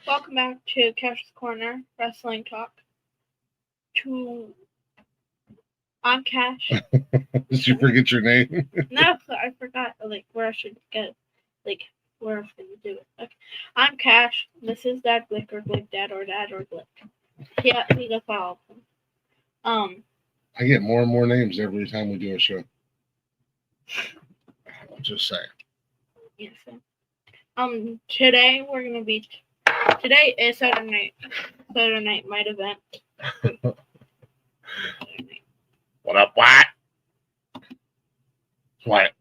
Welcome back to Kash's Corner Wrestling Talk. I'm Kash. Did you forget your name? No, I forgot where I should go, where I was gonna do it. Okay. I'm Kash. This is Dad Glick or Glick Dad or Glick. Yeah, he does all of them. I get more and more names every time we do a show. I'll just say. Yes. Today we're gonna be. Today is Saturday night main event. What up, Wyatt? Wyatt.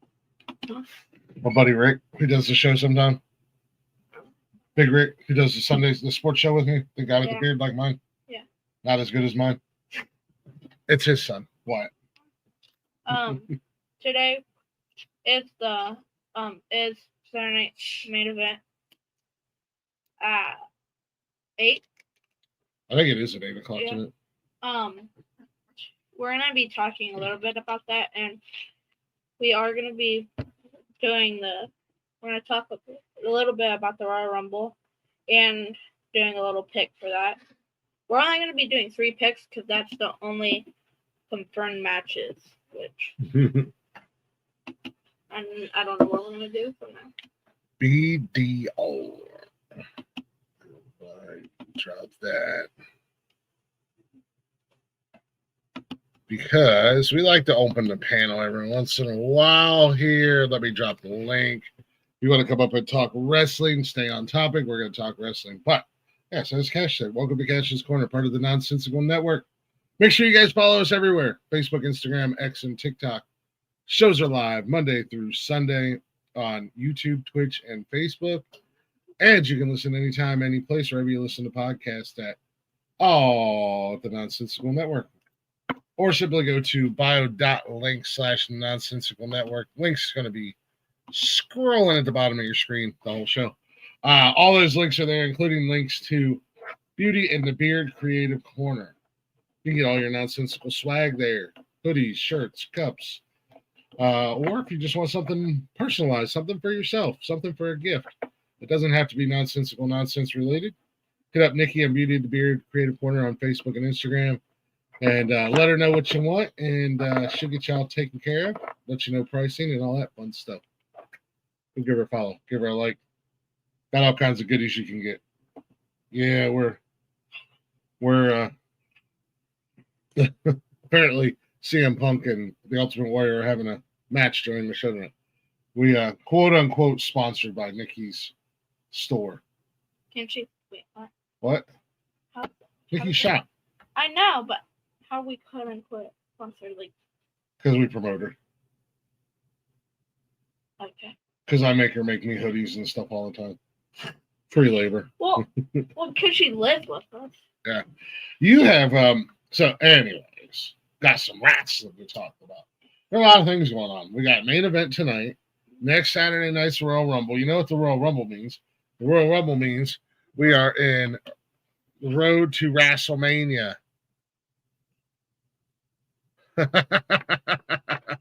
Huh? My buddy Rick, who does the show sometime. Big Rick, who does the sports show with me. The guy with the beard like mine. Yeah. Not as good as mine. It's his son, Wyatt. Today is the is Saturday night main event. 8. I think it is at 8 o'clock tonight. We're gonna be talking a little bit about that, and we are gonna be doing we're gonna talk a little bit about the Royal Rumble and doing a little pick for that. We're only gonna be doing 3 picks because that's the only confirmed matches, which I don't know what we're gonna do from now. BDO. Drop that. Because we like to open the panel every once in a while here. Let me drop the link. If you want to come up and talk wrestling, stay on topic. We're going to talk wrestling. But, yeah, so as Kash said, welcome to Kash's Corner, part of the Nonsensical Network. Make sure you guys follow us everywhere. Facebook, Instagram, X, and TikTok. Shows are live Monday through Sunday on YouTube, Twitch, and Facebook. And you can listen anytime, any place, wherever you listen to podcasts at the Nonsensical Network. Or simply go to bio.link/nonsensical network. Link's going to be scrolling at the bottom of your screen the whole show. All those links are there, including links to Beauty and the Beard Creative Corner. You can get all your nonsensical swag there. Hoodies, shirts, cups. Or if you just want something personalized, something for yourself, something for a gift. It doesn't have to be nonsensical, nonsense related. Hit up Nikki and Beauty and the Beard Creative Corner on Facebook and Instagram. And let her know what you want, and she'll get y'all taken care of, let you know pricing and all that fun stuff. We'll give her a follow, give her a like. Got all kinds of goodies you can get. Yeah, we're apparently CM Punk and the Ultimate Warrior are having a match during the show tonight. We quote unquote sponsored by Nikki's store. Can she wait? What? Nikki's shop. I know, but how we quote unquote sponsored, because we promote her. Okay. Because I make her make me hoodies and stuff all the time. Free labor. Well, because she lives with us. Yeah. You have so anyways, got some rats that we talked about. There are a lot of things going on. We got main event tonight. Next Saturday night's Royal Rumble. You know what the Royal Rumble means? The Royal Rumble means we are in the road to WrestleMania.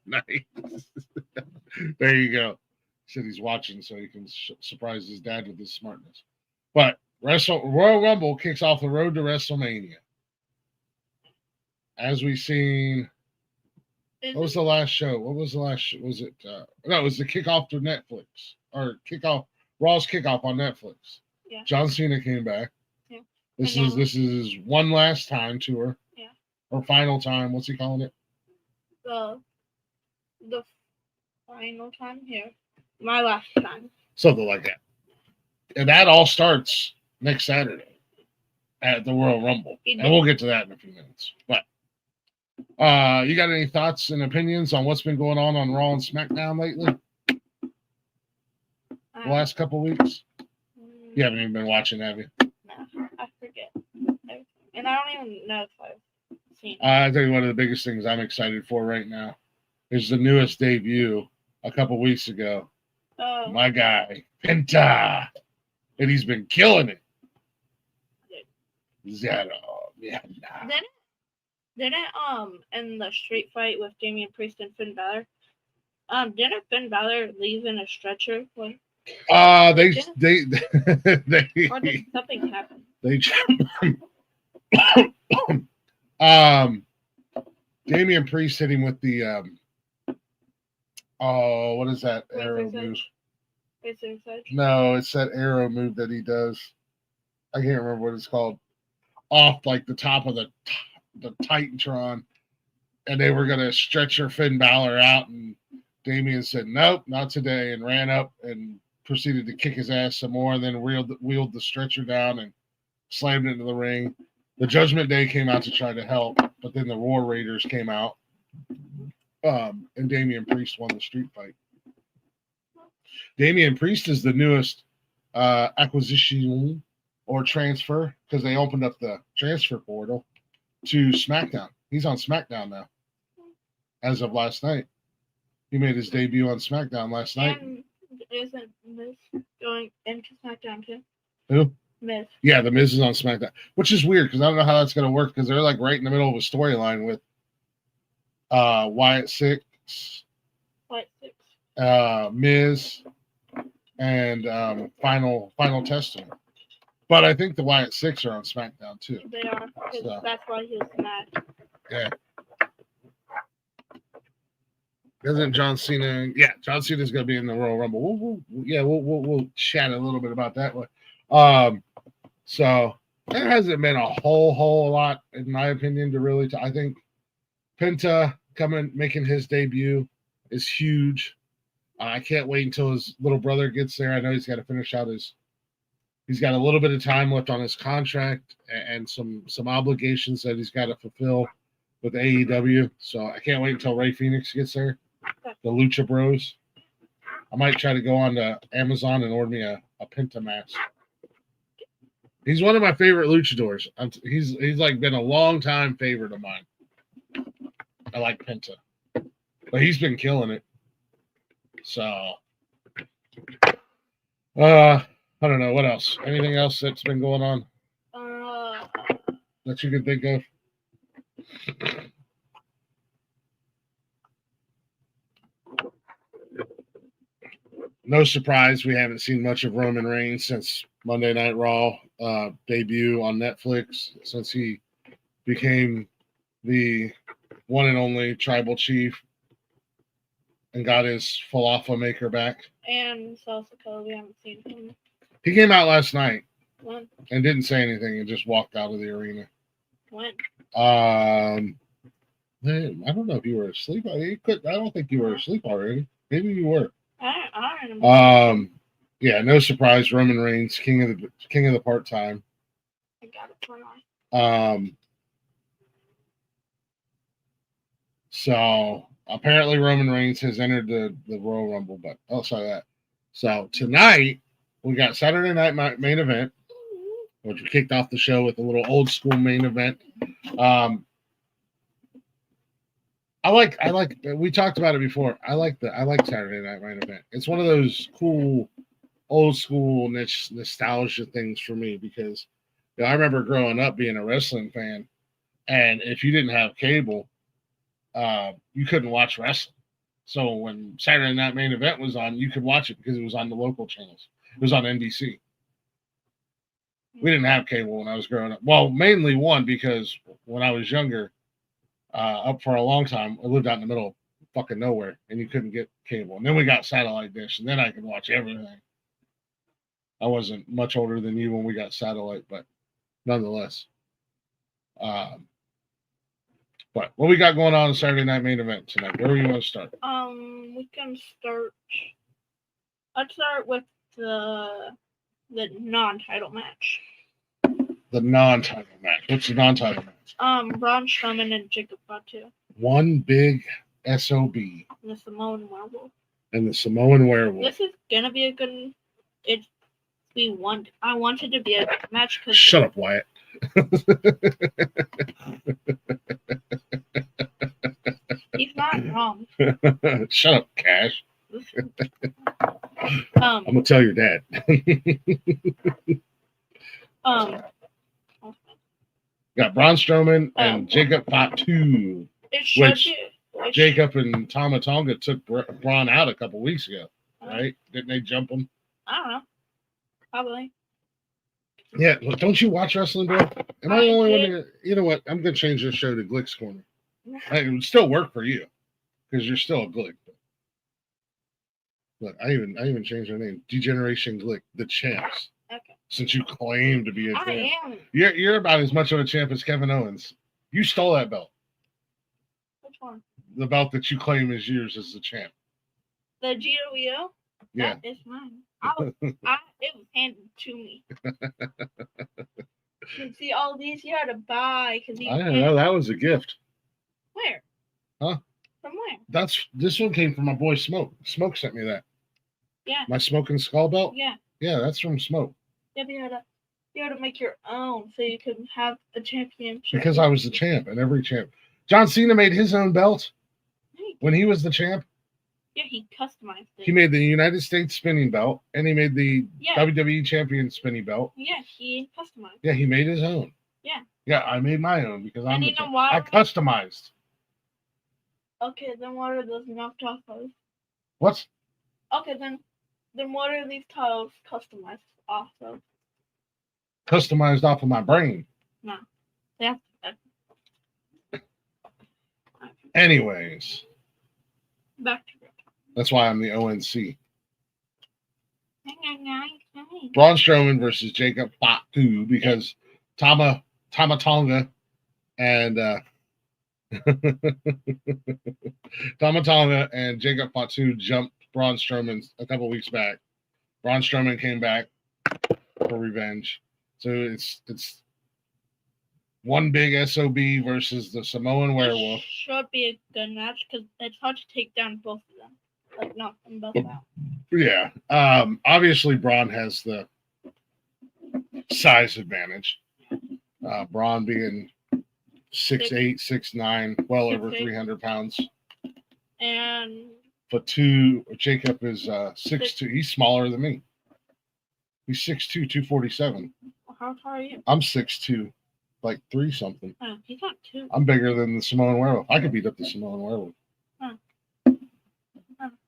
Nice. There you go. He said he's watching so he can surprise his dad with his smartness. But Royal Rumble kicks off the road to WrestleMania. As we've seen, what was the last show? Was it? No, it was the kickoff to Netflix or Raw's kickoff on Netflix. Yeah. John Cena came back. Yeah. This is one last time tour. Yeah. Or final time. What's he calling it? The final time here. My last time. Something like that. And that all starts next Saturday at the Royal Rumble. And we'll get to that in a few minutes. But you got any thoughts and opinions on what's been going on Raw and SmackDown lately? The last couple of weeks? You haven't even been watching, have you? No, I forget. And I don't even know if I've seen it. I tell you, one of the biggest things I'm excited for right now is the newest debut a couple weeks ago. Oh. My guy, Penta. And he's been killing it. Didn't in the street fight with Damian Priest and Finn Balor, didn't Finn Balor leave in a stretcher? They Or did something happen? they Damian Priest hit him with the oh, what is that arrow move? No, it's that arrow move that he does. I can't remember what it's called. Off like the top of the Titantron, and they were gonna stretch your Finn Balor out, and Damian said, "Nope, not today," and ran up and proceeded to kick his ass some more, and then wheeled the stretcher down and slammed it into the ring. The Judgment Day came out to try to help, but then the War Raiders came out, and Damian Priest won the street fight. Damian Priest is the newest acquisition or transfer because they opened up the transfer portal to SmackDown. He's on SmackDown now as of last night. He made his debut on SmackDown last night. And isn't Miz going into SmackDown too? Who? Miz. Yeah, the Miz is on SmackDown, which is weird because I don't know how that's going to work because they're like right in the middle of a storyline with Wyatt Six, Miz, and Final Testament. But I think the Wyatt Six are on SmackDown too. They are. So. That's why he was mad. Yeah. Isn't John Cena? Yeah, John Cena's going to be in the Royal Rumble. We'll chat a little bit about that one. So there hasn't been a whole lot, in my opinion, to really. I think Penta making his debut is huge. I can't wait until his little brother gets there. I know he's got to finish out he's got a little bit of time left on his contract and some obligations that he's got to fulfill with AEW. So I can't wait until Rey Fenix gets there. The Lucha Bros. I might try to go on to Amazon and order me a Penta mask. He's one of my favorite luchadors. He's like been a long time favorite of mine. I like Penta, but he's been killing it. So, I don't know what else. Anything else that's been going on that you can think of? No surprise, we haven't seen much of Roman Reigns since Monday Night Raw debut on Netflix, since he became the one and only tribal chief and got his falafel maker back. And Salsa Cole, we haven't seen him. He came out last night. When? And didn't say anything and just walked out of the arena. When? I don't know if you were asleep. I don't think you were asleep already. Maybe you were. I remember. Yeah, no surprise. Roman Reigns, king of the part-time. I got it for now. So apparently Roman Reigns has entered the Royal Rumble, but outside of that. So tonight we got Saturday night main event, which we kicked off the show with a little old school main event. I like we talked about it before. I like Saturday night main event. It's one of those cool old school nostalgia things for me because I remember growing up being a wrestling fan, and if you didn't have cable, you couldn't watch wrestling. So when Saturday night main event was on, you could watch it because it was on the local channels. It was on NBC. We didn't have cable when I was growing up. Well, mainly one, because when I was younger, up for a long time, I lived out in the middle of fucking nowhere, and you couldn't get cable. And then we got satellite dish, and then I could watch everything. I wasn't much older than you when we got satellite, but nonetheless. But what we got going on Saturday night main event tonight? Where do you want to start? We can start. Let's start with the non-title match. The non-title match. What's the non-title match? Braun Strowman and Jacob Fatu. One big SOB. And the Samoan Werewolf. This is gonna be a good. I want it to be a good match. Shut up, Wyatt. He's not wrong. Shut up, Kash. I'm gonna tell your dad. Got Braun Strowman and Jacob Fatu. Jacob and Tama Tonga took Braun out a couple weeks ago, right? Didn't they jump him I don't know. Probably. Yeah, well, don't you watch wrestling, bro? Am I the only one? You know what? I'm gonna change this show to Glick's Corner. It would still work for you because you're still a Glick. Look, I even changed my name, Degeneration Glick, the champs. Okay. Since you claim to be a champ, I am. You're about as much of a champ as Kevin Owens. You stole that belt. Which one? The belt that you claim is yours as the champ. The GWO? Yeah. That is mine. It was handed to me. You see, all these you had to buy because I don't know. That was a gift. Where? Huh? From where? This one came from my boy Smoke. Smoke sent me that. Yeah. My Smoking Skull belt. Yeah. Yeah, that's from Smoke. Yeah, but you had to make your own so you could have a championship. Because I was the champ, and every champ. John Cena made his own belt when he was the champ. Yeah, he customized it. He made the United States spinning belt, and he made the WWE champion spinning belt. Yeah, he customized. Yeah, he made his own. Yeah. Yeah, I made my own because I'm the champ. Why? I customized. Okay, then what are those knocked off of? What? Okay, then what are these tiles customized off of? Customized off of my brain. No. Yeah. Anyways. Back to it. That's why I'm the ONC. Braun Strowman versus Jacob Fatu because Tama Tonga and Tama Tonga and Jacob Fatu jumped Braun Strowman a couple weeks back. Braun Strowman came back for revenge. So it's one big SOB versus the Samoan Werewolf. It should be a good match because it's hard to take down both of them. Like, knock them both out. Yeah. Obviously, Braun has the size advantage. Braun being 6'8", 6'9", well over 300 pounds. And Jacob is 6'2". He's smaller than me. He's 6'2", 247. How tall are you? I'm 6'2", like 3 something. Oh, he's not 2. I'm bigger than the Samoan Werewolf. I could beat up the Samoan Werewolf.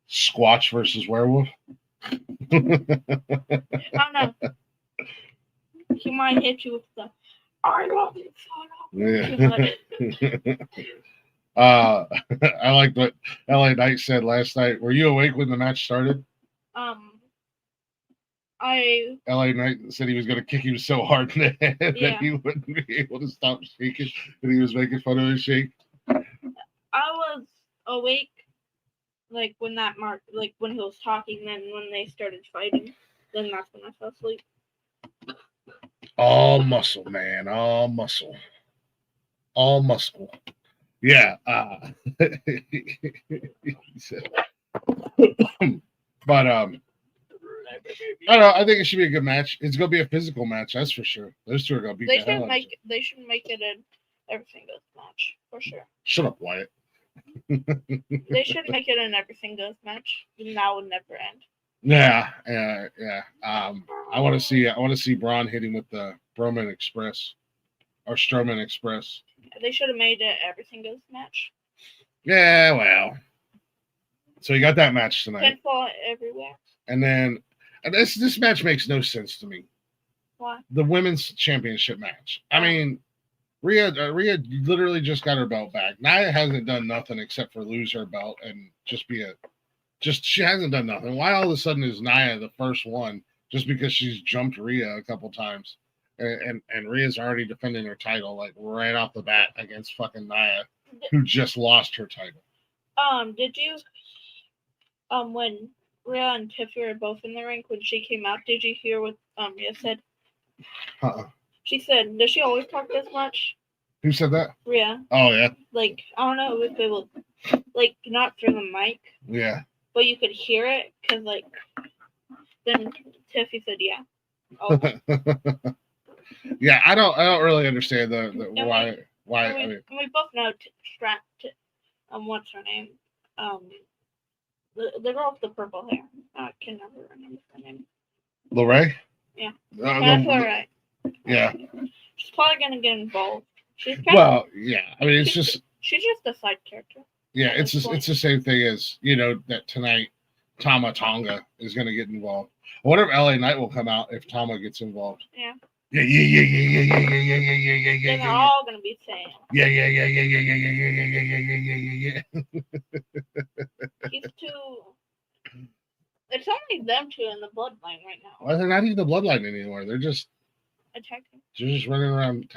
Squatch versus Werewolf. I don't know. He might hit you with the I love you, yeah. I like what LA Knight said last night. Were you awake when the match started? LA Knight said he was going to kick him so hard in the head that he wouldn't be able to stop shaking, and he was making fun of his shake. I was awake, like when when he was talking. Then when they started fighting, then that's when I fell asleep. All muscle, man. All muscle. All muscle. Yeah. He said. But I don't know. I think it should be a good match. It's gonna be a physical match, that's for sure. Those two are gonna beat the hell out of each other. They should make it an everything goes match for sure. Shut up, Wyatt. They should make it an everything goes match. And that would never end. Yeah. I want to see Braun hitting with the Strowman Express. They should have made it everything goes match. Yeah, well. So you got that match tonight. Pinfall everywhere. And then this match makes no sense to me. Why? The women's championship match. I mean, Rhea literally just got her belt back. Nia hasn't done nothing except for lose her belt and she hasn't done nothing. Why all of a sudden is Nia the first one just because she's jumped Rhea a couple times? And Rhea's already defending her title like right off the bat against fucking Nia, who just lost her title. Did you when Rhea and Tiffy were both in the ring when she came out, did you hear what Rhea said? She said, does she always talk this much? Who said that? Rhea. Oh yeah. Like, I don't know if it was like not through the mic. Yeah. But you could hear it because like then Tiffy said yeah. Oh. Yeah, I don't really understand the why. I mean, we both know what's her name? The girl with the purple hair. I can never remember her name. Lorraine? Yeah. That's Lorraine. Yeah. She's probably gonna get involved. Yeah. I mean, she's just a side character. Yeah, it's the same thing as that tonight Tama Tonga is gonna get involved. I wonder if LA Knight will come out if Tama gets involved. Yeah. Yeah. Then they're all gonna be saying. Yeah. He's too. It's only them two in the bloodline right now. Well, they're not even the bloodline anymore. They're just Attacking. They're just running around.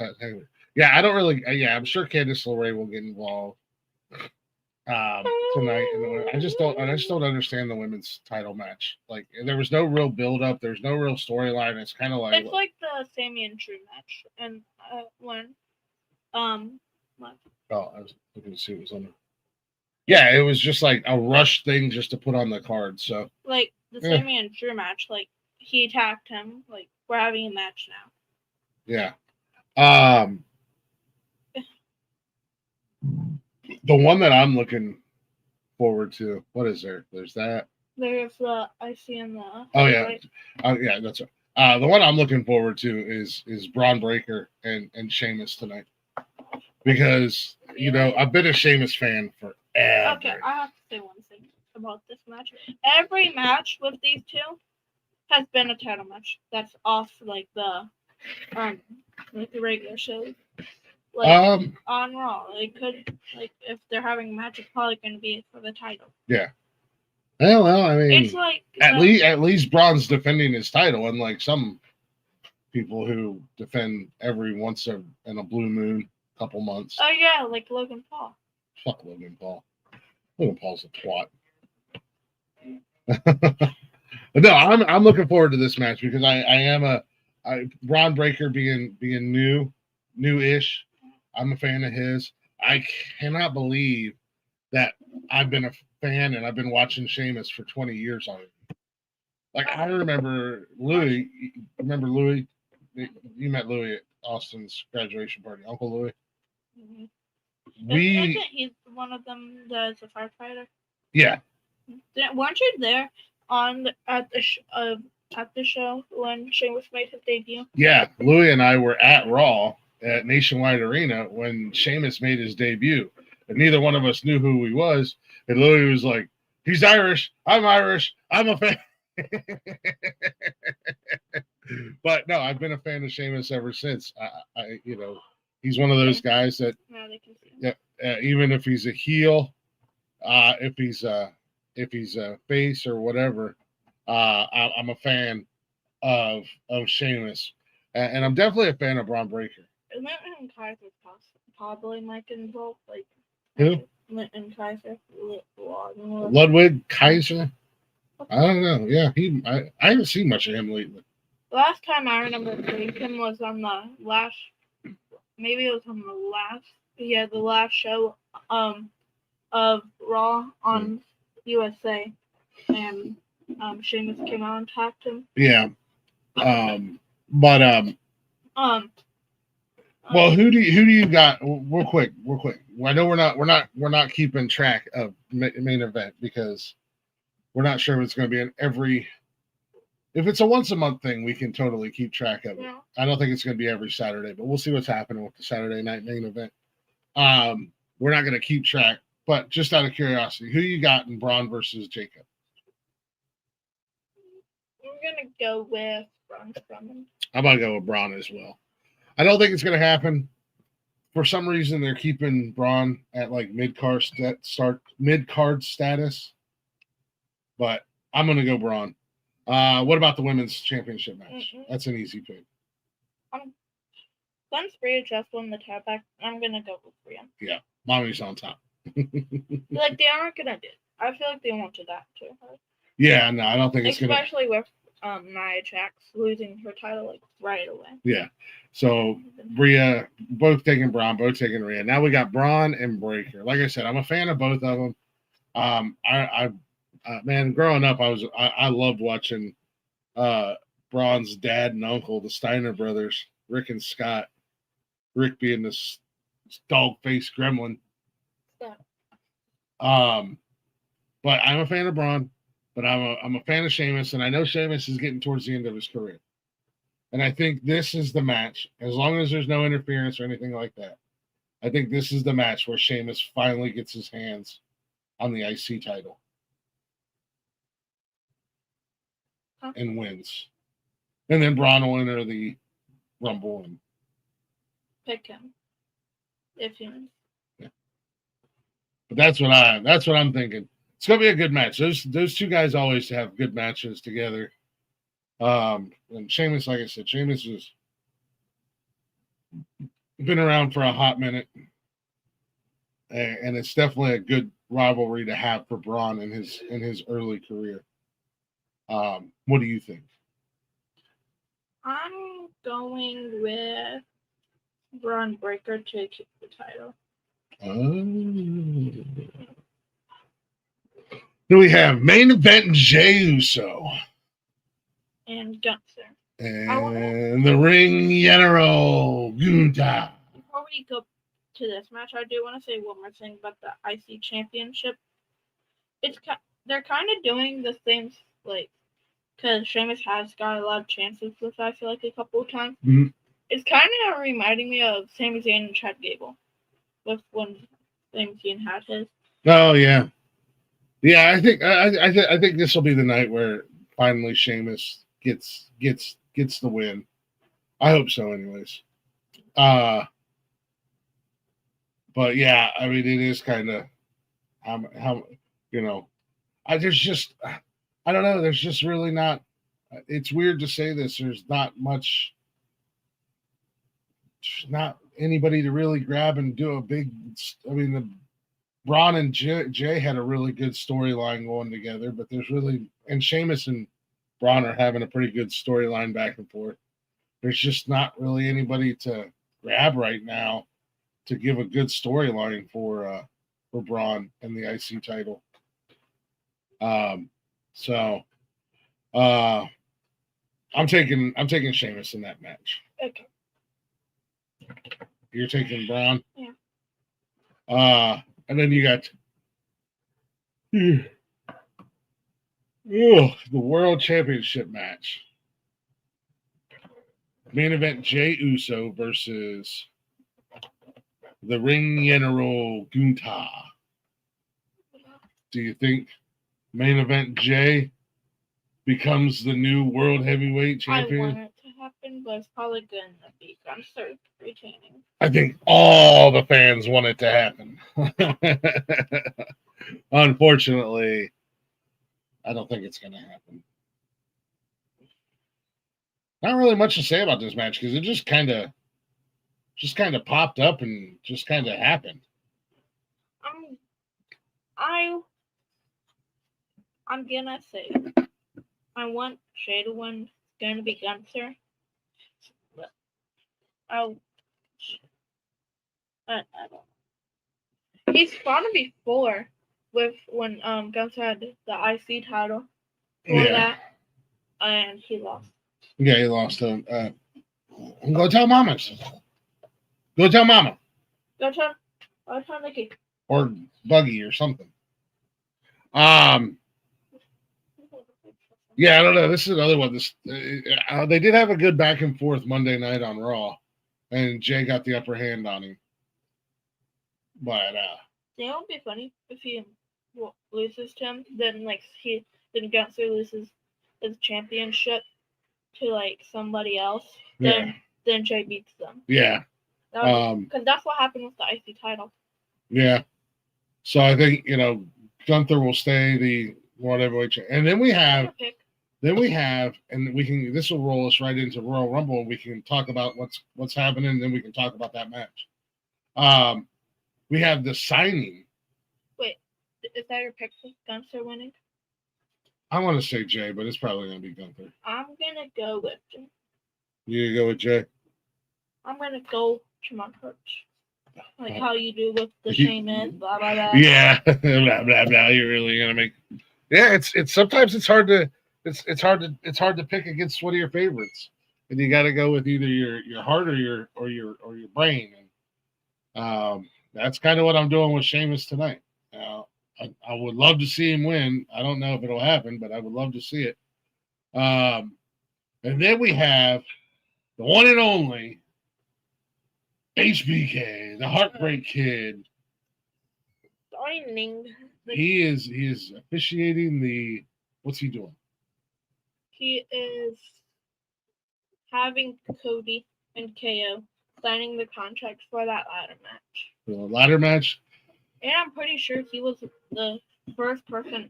Yeah, I don't really. Yeah, I'm sure Candice LeRae will get involved tonight. I just don't understand the women's title match. Like, there was no real build up. There's no real storyline. It's kind of like it's like the Sammy and Drew match, and when what? Oh, I was looking to see what was on there. Yeah, it was just like a rush thing just to put on the card. So like the Sammy and Drew match, like he attacked him. Like we're having a match now. Yeah. The one that I'm looking forward to, what is there? There's that. There's the IC and the. Oh yeah, yeah, that's right. The one I'm looking forward to is Braun Breaker and Sheamus tonight, because you know I've been a Sheamus fan forever. Okay, I have to say one thing about this match. Every match with these two has been a title match. That's off like the regular shows. Like on Raw, it could if they're having a match, it's probably going to be for the title. Yeah. Well, I mean, it's like at least Braun's defending his title, unlike some people who defend every once in a blue moon, couple months. Oh yeah, like Logan Paul. Fuck Logan Paul. Logan Paul's a twat. No, I'm looking forward to this match because I am Braun Breaker being new-ish. I'm a fan of his. I cannot believe that I've been a fan and I've been watching Sheamus for 20 years already. Like, I remember Louis. Remember Louis? You met Louis at Austin's graduation party, Uncle Louis. Mm-hmm. Isn't he one of them that's a firefighter? Yeah. Weren't you there at the show when Sheamus made his debut? Yeah, Louis and I were at Raw at Nationwide Arena when Sheamus made his debut, and neither one of us knew who he was. And Louis was like, "He's Irish. I'm Irish. I'm a fan." But no, I've been a fan of Sheamus ever since. I he's one of those guys that, even if he's a heel, if he's a face or whatever, I'm a fan of Sheamus, and I'm definitely a fan of Braun Breaker. Linton Kaiser probably might get involved. Like who? Linton Kaiser. Ludwig Kaiser. I don't know. Yeah, I haven't seen much of him lately. Last time I remember seeing him was on the last. Maybe it was on the last show of Raw on USA, and Sheamus came out and attacked him. Yeah. Well, who do you got? Real quick. I know we're not keeping track of main event because we're not sure if it's going to be in every. If it's a once a month thing, we can totally keep track of it. Yeah. I don't think it's going to be every Saturday, but we'll see what's happening with the Saturday night main event. We're not going to keep track, but just out of curiosity, who you got in Braun versus Jacob? I'm going to go with Braun Strowman. I'm going to go with Braun as well. I don't think it's going to happen. For some reason, they're keeping Braun at like mid-card status, but I'm going to go Braun. What about the women's championship match? Mm-hmm. That's an easy pick. Once Rhea just won the tag back, I'm going to go with Rhea. Yeah, Mommy's on top. Like, they aren't going to do it. I feel like they won't do that to her. Yeah, no, I don't think it's going to. Especially with Nia Jax losing her title like right away. Yeah. So Rhea, both taking Braun, both taking Rhea. Now we got Braun and Breaker. Like I said, I'm a fan of both of them. Man, growing up, I loved watching Braun's dad and uncle, the Steiner brothers, Rick and Scott. Rick being this dog-faced gremlin. Yeah. But I'm a fan of Braun. But I'm a fan of Sheamus, and I know Sheamus is getting towards the end of his career. And I think this is the match, as long as there's no interference or anything like that. I think this is the match where Sheamus finally gets his hands on the IC title. and wins. And then Braun will enter the Rumble and pick him if he wins. Yeah. But that's what I'm thinking. It's gonna be a good match. Those two guys always have good matches together. And Sheamus, like I said, Sheamus has been around for a hot minute, and it's definitely a good rivalry to have for Braun in his early career. What do you think? I'm going with Braun Breaker to keep the title. Then we have main event Jey Uso and Gunther. And the ring general Gunther. Before we go to this match, I do want to say one more thing about the IC Championship. They're kind of doing the things like, because Sheamus has got a lot of chances with, I feel like, a couple of times. Mm-hmm. It's kind of reminding me of Sami Zayn and Chad Gable with when Sami Zayn had his. Oh yeah, yeah. I think this will be the night where finally Sheamus gets the win. I hope so, anyways. But yeah, I mean, it is kind of how you know. There's just I don't know. There's just really not. It's weird to say this. There's not anybody to really grab and do a big. I mean, the Braun and Jay had a really good storyline going together, but and Sheamus and Braun are having a pretty good storyline back and forth. There's just not really anybody to grab right now to give a good storyline for Braun and the IC title. So I'm taking Sheamus in that match. Okay. You're taking Braun? Yeah. And then you got the World Championship match. Main event Jey Uso versus the Ring General Gunther. Do you think main event Jey becomes the new World Heavyweight Champion? I want it to happen, but it's probably going to be Gunther retaining. I think all the fans want it to happen. Unfortunately, I don't think it's going to happen. Not really much to say about this match because it just kind of popped up and just kind of happened. I'm gonna say I want Jey to win. It's gonna be Gunther. But I don't know. He's fought him before with when Gunther had the IC title for that, and he lost. Yeah, he lost to go tell Mama. Go tell Mama. Go tell Nikki. Or Buggy or something. Yeah, I don't know. This is another one. They did have a good back and forth Monday night on Raw, and Jay got the upper hand on him. But it would be funny if he loses to him. Then Gunther loses his championship to somebody else. Then Jay beats them. Yeah. Because that's what happened with the IC title. Yeah. So I think Gunther will stay the World Heavyweight Champion, and then we have. And we can. This will roll us right into Royal Rumble, and we can talk about what's happening. And then we can talk about that match. We have the signing. Wait, is that your pick for Gunther winning? I want to say Jay, but it's probably going to be Gunther. I'm gonna go with Jay. You go with Jay. I'm gonna go Tremont Hurts. How you do with the Sheamus, blah blah blah. Yeah, blah blah blah. You're really gonna make. Yeah, it's sometimes it's hard to. It's hard to pick against one of your favorites, and you got to go with either your heart or your brain. And that's kind of what I'm doing with Sheamus tonight. I would love to see him win. I don't know if it'll happen, but I would love to see it. And then we have the one and only HBK, the Heartbreak Kid. Signing. He is officiating the. What's he doing? he is having Cody and KO signing the contracts for that ladder match. The ladder match. And I'm pretty sure he was the first person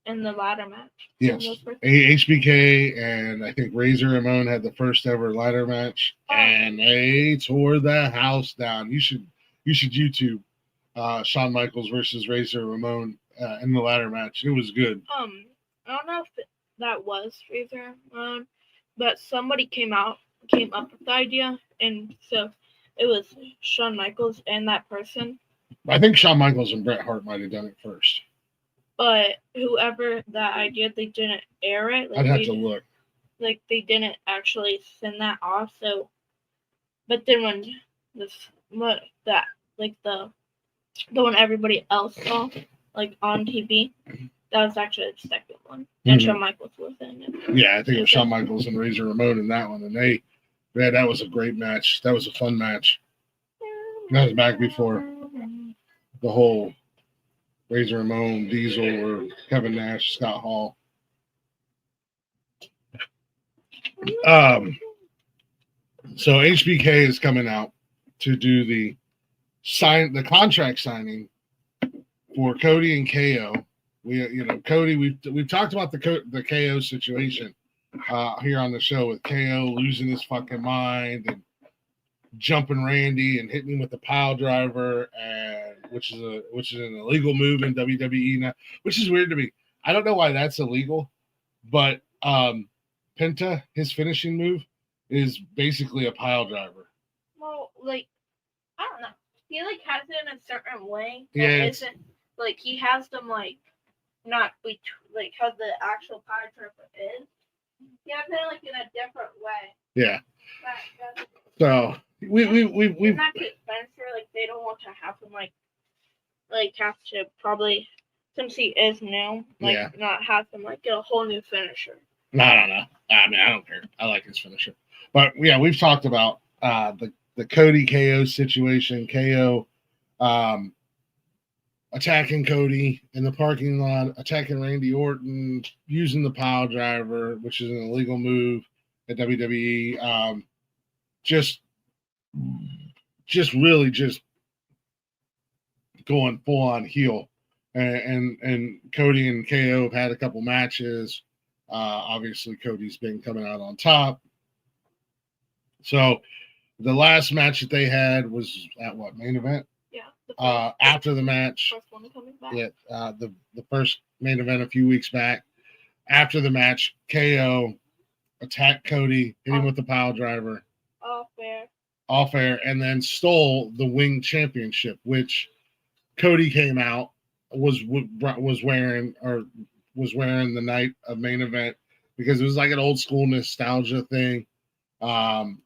in the ladder match. Yes. HBK and I think Razor Ramon had the first ever ladder match, and they tore the house down. You should YouTube Shawn Michaels versus Razor Ramon in the ladder match. It was good. I don't know if that was Razor Ramon, but somebody came up with the idea, and so it was Shawn Michaels and that person. I think Shawn Michaels and Bret Hart might have done it first. But whoever that idea, they didn't air it. I'd have to look. Like they didn't actually send that off. So, but then when the one everybody else saw, like on TV, that was actually the second one, and Shawn Michaels was in it. Yeah, I think it was Shawn Michaels and Razor Ramon in that one, and that was a great match. That was a fun match. That was back before the whole Razor Ramon, Diesel, or Kevin Nash, Scott Hall. So HBK is coming out to do the contract signing for Cody and KO. Cody, we've talked about the KO situation here on the show, with KO losing his fucking mind and jumping Randy and hitting him with the pile driver, and which is an illegal move in WWE now, which is weird to me. I don't know why that's illegal, but Penta, his finishing move, is basically a pile driver. Well, like, I don't know. He has it in a certain way. Yeah, isn't like he has them not how the actual pile driver is. He has it in a different way. Yeah. So we've not to Spencer, they don't want to have him have to probably, since he is new, not have him get a whole new finisher. No. I mean, I don't care. I like his finisher. But yeah, we've talked about the Cody KO situation. KO attacking Cody in the parking lot, attacking Randy Orton, using the pile driver, which is an illegal move at WWE. Just really going full on heel, and Cody and KO have had a couple matches. Obviously, Cody's been coming out on top. So the last match that they had was at main event? Yeah. After the match, first one coming back. Yeah, the first main event a few weeks back. After the match, KO attacked Cody, hit him with the pile driver. All fair, and then stole the Wing Championship, which Cody came out was wearing the night of main event, because it was like an old school nostalgia thing, and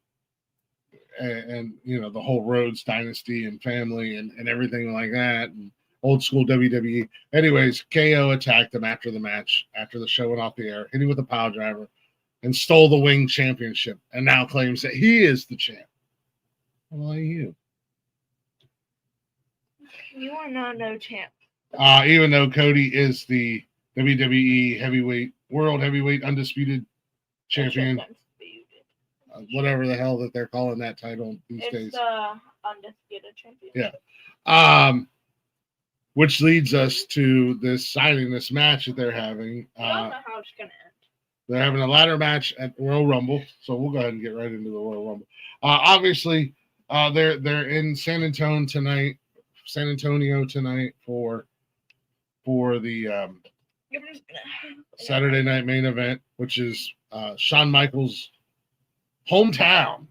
the whole Rhodes dynasty and family and everything like that, and old school WWE. Anyways, KO attacked him after the match, after the show went off the air, hit him with a pile driver, and stole the Wing Championship, and now claims that he is the champ. How are you? You are not no champ. Even though Cody is the WWE World Heavyweight Undisputed Champion, whatever the hell that they're calling that title these days. It's Undisputed Champion. Yeah. Which leads us to this match that they're having. I don't know how it's gonna end. They're having a ladder match at Royal Rumble, so we'll go ahead and get right into the Royal Rumble. Obviously, they're in San Antonio tonight for the Saturday night main event, which is Shawn Michaels' hometown.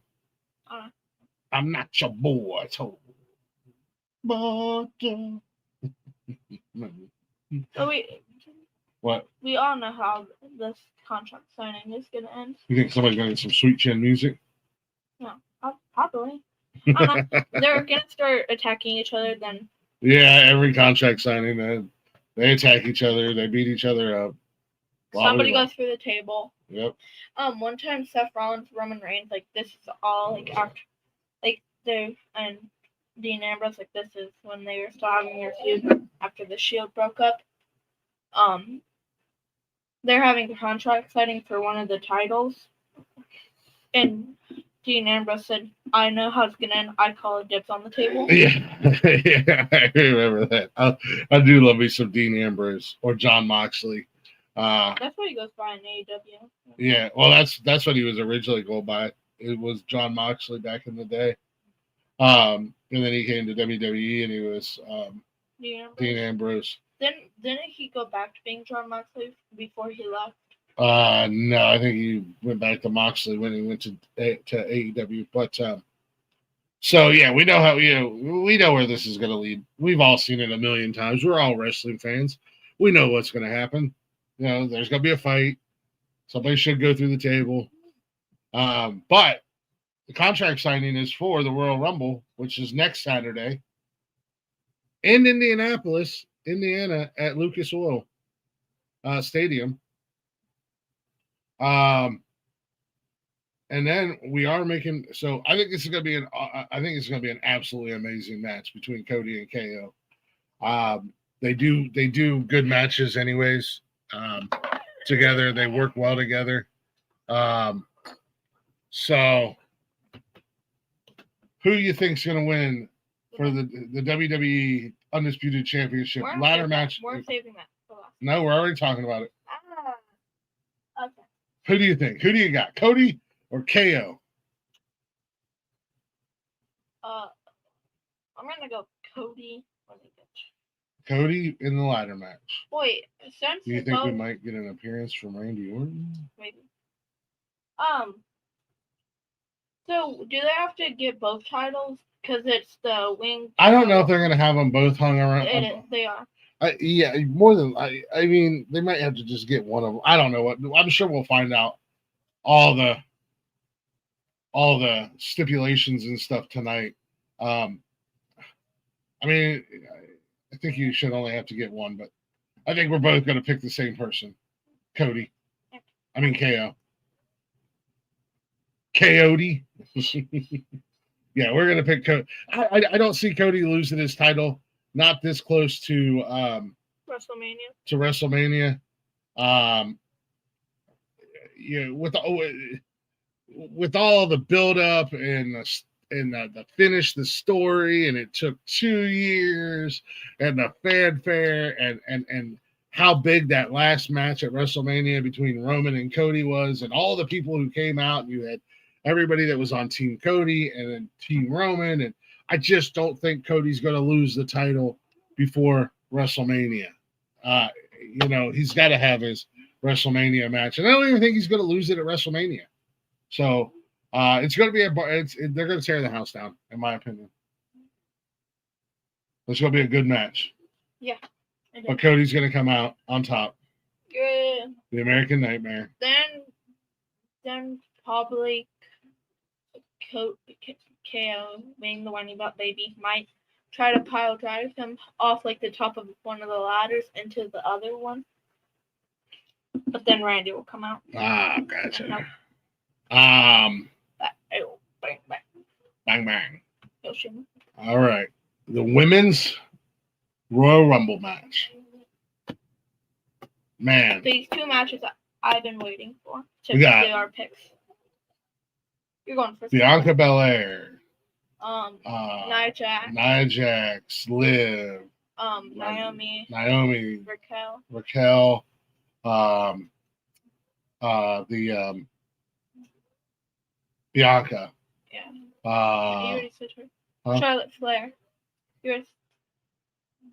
I'm not your boy, but what? We all know how this contract signing is going to end. You think somebody's going to get some Sweet Chin music? No, probably. They're going to start attacking each other then. Yeah, every contract signing, they attack each other. They beat each other up. Somebody goes through the table. Yep. One time Seth Rollins, Roman Reigns, this is all after, they and Dean Ambrose, this is when they were still having their feud after the Shield broke up. they're having a contract signing for one of the titles, and Dean Ambrose said, "I know how it's gonna end. I call it dibs on the table." Yeah, yeah, I remember that. I do love me some Dean Ambrose or John Moxley. That's what he goes by in AEW. Yeah, well, that's what he was originally going by. It was John Moxley back in the day. And then he came to WWE and he was Dean Ambrose. Didn't he go back to being John Moxley before he left? No, I think he went back to Moxley when he went to AEW. But so yeah, we know how we know where this is going to lead. We've all seen it a million times. We're all wrestling fans. We know what's going to happen. There's going to be a fight. Somebody should go through the table. But the contract signing is for the Royal Rumble, which is next Saturday in Indianapolis, Indiana, at Lucas Oil Stadium. And then we are making. So I think this is going to be an absolutely amazing match between Cody and KO. They do good matches, anyways. Together, they work well together. So, who do you think's going to win for the WWE Undisputed Championship ladder match? We're saving that for last. No, we're already talking about it. Okay. Who do you think? Who do you got? Cody or KO? I'm gonna go Cody. Cody in the ladder match. Wait, since do you think we might get an appearance from Randy Orton? Maybe. So do they have to get both titles? Because it's the wing. I don't know if they're gonna have them both hung around. They are. Yeah, more than I mean, they might have to just get one of them. I don't know what. I'm sure we'll find out all the stipulations and stuff tonight. I mean, I think you should only have to get one, but I think we're both going to pick the same person, Cody. I mean, KO. Coyote. Yeah, we're going to pick Cody. I don't see Cody losing his title. Not this close to WrestleMania. With all the build up and the finish, the story, and it took 2 years, and the fanfare, and how big that last match at WrestleMania between Roman and Cody was, and all the people who came out, and you had everybody that was on Team Cody and then Team Roman, and I just don't think Cody's going to lose the title before WrestleMania. He's got to have his WrestleMania match, and I don't even think he's going to lose it at WrestleMania. So it's going to be they're going to tear the house down, in my opinion. It's going to be a good match. Yeah. But Cody's going to come out on top. Good. The American Nightmare. Then probably KO, being the one he got baby, might try to pile drive him off like the top of one of the ladders into the other one. But then Randy will come out. Gotcha. Nope. Bang Bang. bang. Yoshima. All right. The women's Royal Rumble match. Man. These two matches I've been waiting for. We got our picks. You're going first. Bianca Belair. Nia Jax. Liv. Naomi. Raquel. Bianca. Yeah. You already said her. Huh? Charlotte Flair.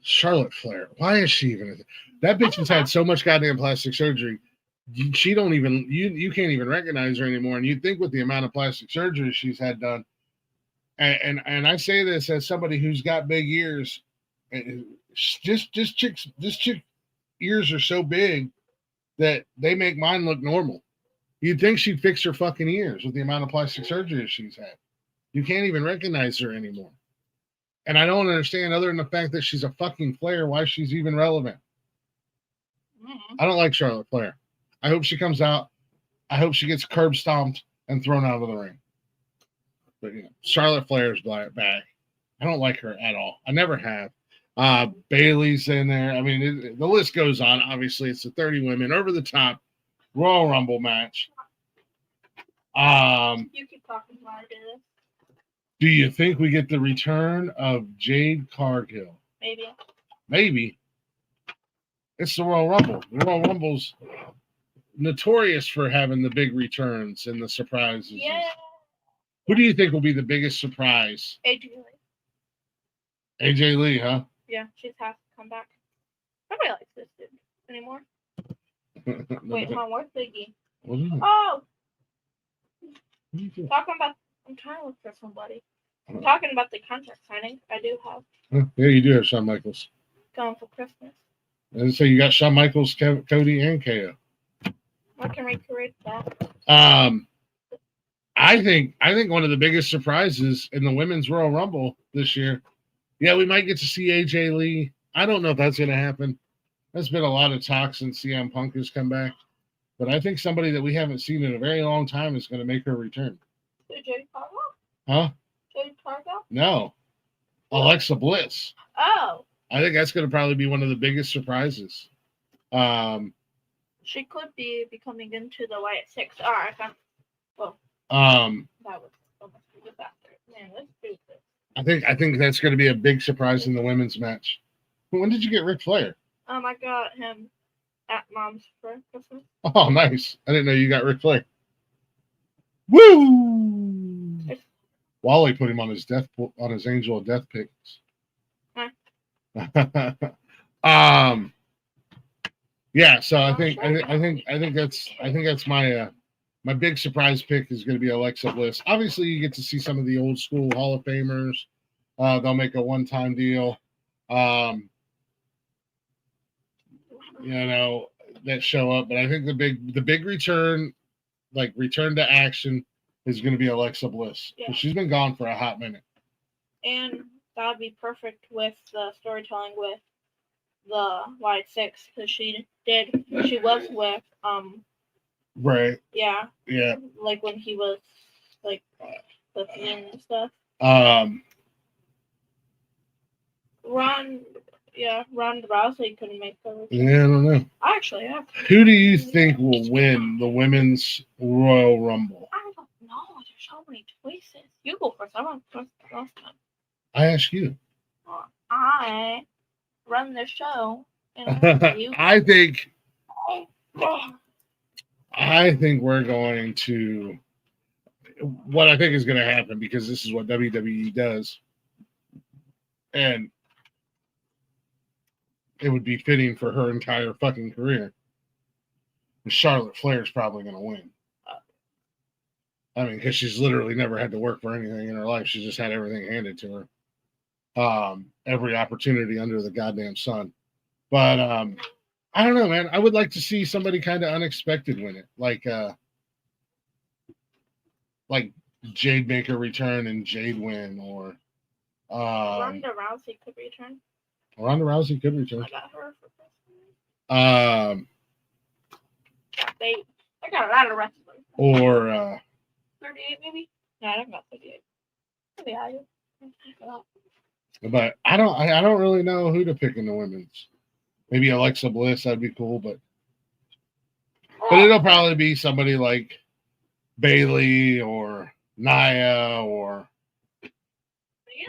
Charlotte Flair. Why is she even? That bitch has had so much goddamn plastic surgery. She don't even. You can't even recognize her anymore. And you'd think with the amount of plastic surgery she's had done. And I say this as somebody who's got big ears. This chick's ears are so big that they make mine look normal. You'd think she'd fix her fucking ears with the amount of plastic surgery she's had. You can't even recognize her anymore. And I don't understand, other than the fact that she's a fucking Flair, why she's even relevant. Mm-hmm. I don't like Charlotte Flair. I hope she comes out. I hope she gets curb stomped and thrown out of the ring. But, Charlotte Flair's back. I don't like her at all. I never have. Bailey's in there. I mean, the list goes on. Obviously, it's the 30 women over the top. Royal Rumble match. You keep talking while I do this. Do you think we get the return of Jade Cargill? Maybe. Maybe. It's the Royal Rumble. The Royal Rumble's notorious for having the big returns and the surprises. Yeah. Who do you think will be the biggest surprise? AJ Lee. AJ Lee, huh? Yeah, she's has to come back. Nobody likes this dude anymore. Wait, hold on, where's Biggie? Oh! Talking about, I'm trying to look for somebody. Talking about the contract signing, I do have. Yeah, you do have Shawn Michaels. Going for Christmas. And so you got Shawn Michaels, Cody, and KO. What can we create that? I think one of the biggest surprises in the Women's Royal Rumble this year. Yeah, we might get to see AJ Lee. I don't know if that's going to happen. There's been a lot of talk since CM Punk has come back. But I think somebody that we haven't seen in a very long time is going to make her return. Jade Cargill? Huh? Jade Cargill? No. Alexa Bliss. Oh. I think that's going to probably be one of the biggest surprises. She could be becoming into the White Six. All right, I found. Well, that was almost a disaster. Man, let's do this. I think that's going to be a big surprise in the women's match. When did you get Ric Flair? I got him at Mom's for Christmas. Oh, nice. I didn't know you got Ric Flair. Woo! Wally put him on his Angel of Death picks. Huh? Yeah, so I think that's my big surprise pick is going to be Alexa Bliss. Obviously, you get to see some of the old school Hall of Famers. They'll make a one-time deal. That show up, but I think the big return, like return to action, is going to be Alexa Bliss. Yeah. She's been gone for a hot minute. And that would be perfect with the storytelling with the White Six because she was with Right. Yeah. Like when he was like the Fiend and stuff. Ronda Rousey couldn't make the. Yeah, I don't know. I actually have. Who do you think will win the Women's Royal Rumble? I don't know. There's so many choices. You go first. I went first last time. I ask you. I run the show. And you. I think we're going to. What I think is going to happen, because this is what WWE does, and it would be fitting for her entire fucking career. Charlotte Flair is probably going to win. I mean, because she's literally never had to work for anything in her life. She just had everything handed to her. Every opportunity under the goddamn sun. But I don't know, man. I would like to see somebody kind of unexpected win it. Like Jade make a return and Jade win, or Ronda Rousey could return. Ronda Rousey could return. I got her for Christmas. I got a lot of wrestlers. Or 38 maybe? No, I don't got 38. Maybe I forgot. But I don't really know who to pick in the women's. Maybe Alexa Bliss, that'd be cool, but it'll probably be somebody like Bayley or Nia or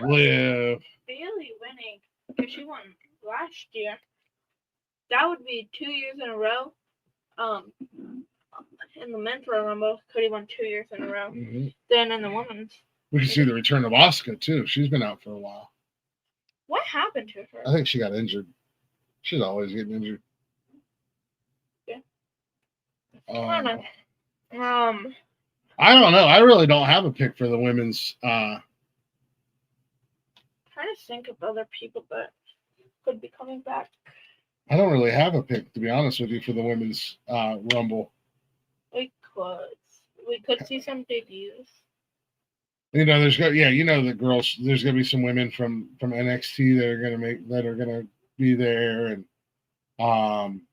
Liv. Bayley winning, because she won last year. That would be 2 years in a row. In the men's Royal Rumble, Cody won 2 years in a row. Mm-hmm. Then in the women's, we can see the return of Asuka too. She's been out for a while. What happened to her? I think she got injured. She's always getting injured. Yeah. I don't know. I don't know. I really don't have a pick for the women's. Trying to think of other people that could be coming back. I don't really have a pick, to be honest with you, for the women's Rumble. We could see some debuts. You know, the girls. There's gonna be some women from NXT that are gonna be there, and I'm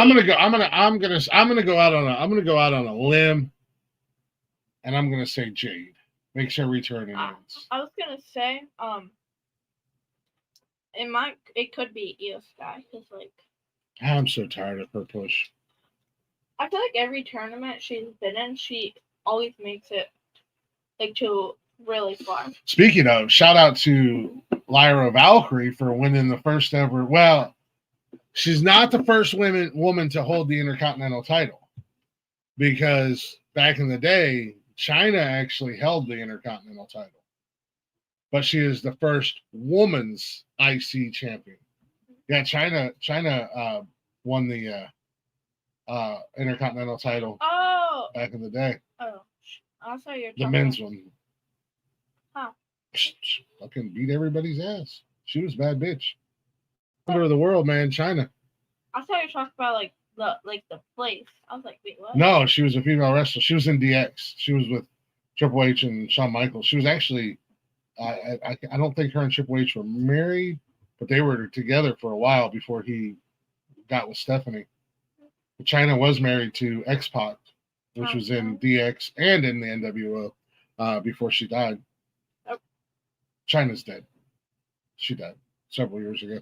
gonna go out on a limb, and I'm gonna say Jade makes her return in wins. I was gonna say It could be Io Sky because like I'm so tired of her push. I feel like every tournament she's been in, she always makes it like to really far. Speaking of, shout out to Lyra Valkyrie for winning the first ever. Well, she's not the first woman to hold the Intercontinental title, because back in the day, China actually held the Intercontinental title, but she is the first woman's IC champion. Yeah, China won the Intercontinental title back in the day. Oh, I saw you're the talking men's about. one. Huh. Fucking beat everybody's ass. She was a bad bitch. Wonder of the world, man, China. I thought you were talking about like the place. I was like, wait, what? No, she was a female wrestler. She was in DX. She was with Triple H and Shawn Michaels. She was actually, I don't think her and Triple H were married, but they were together for a while before he got with Stephanie. But China was married to X-Pac, which was in DX and in the NWO before she died. Yep. China's dead. She died several years ago.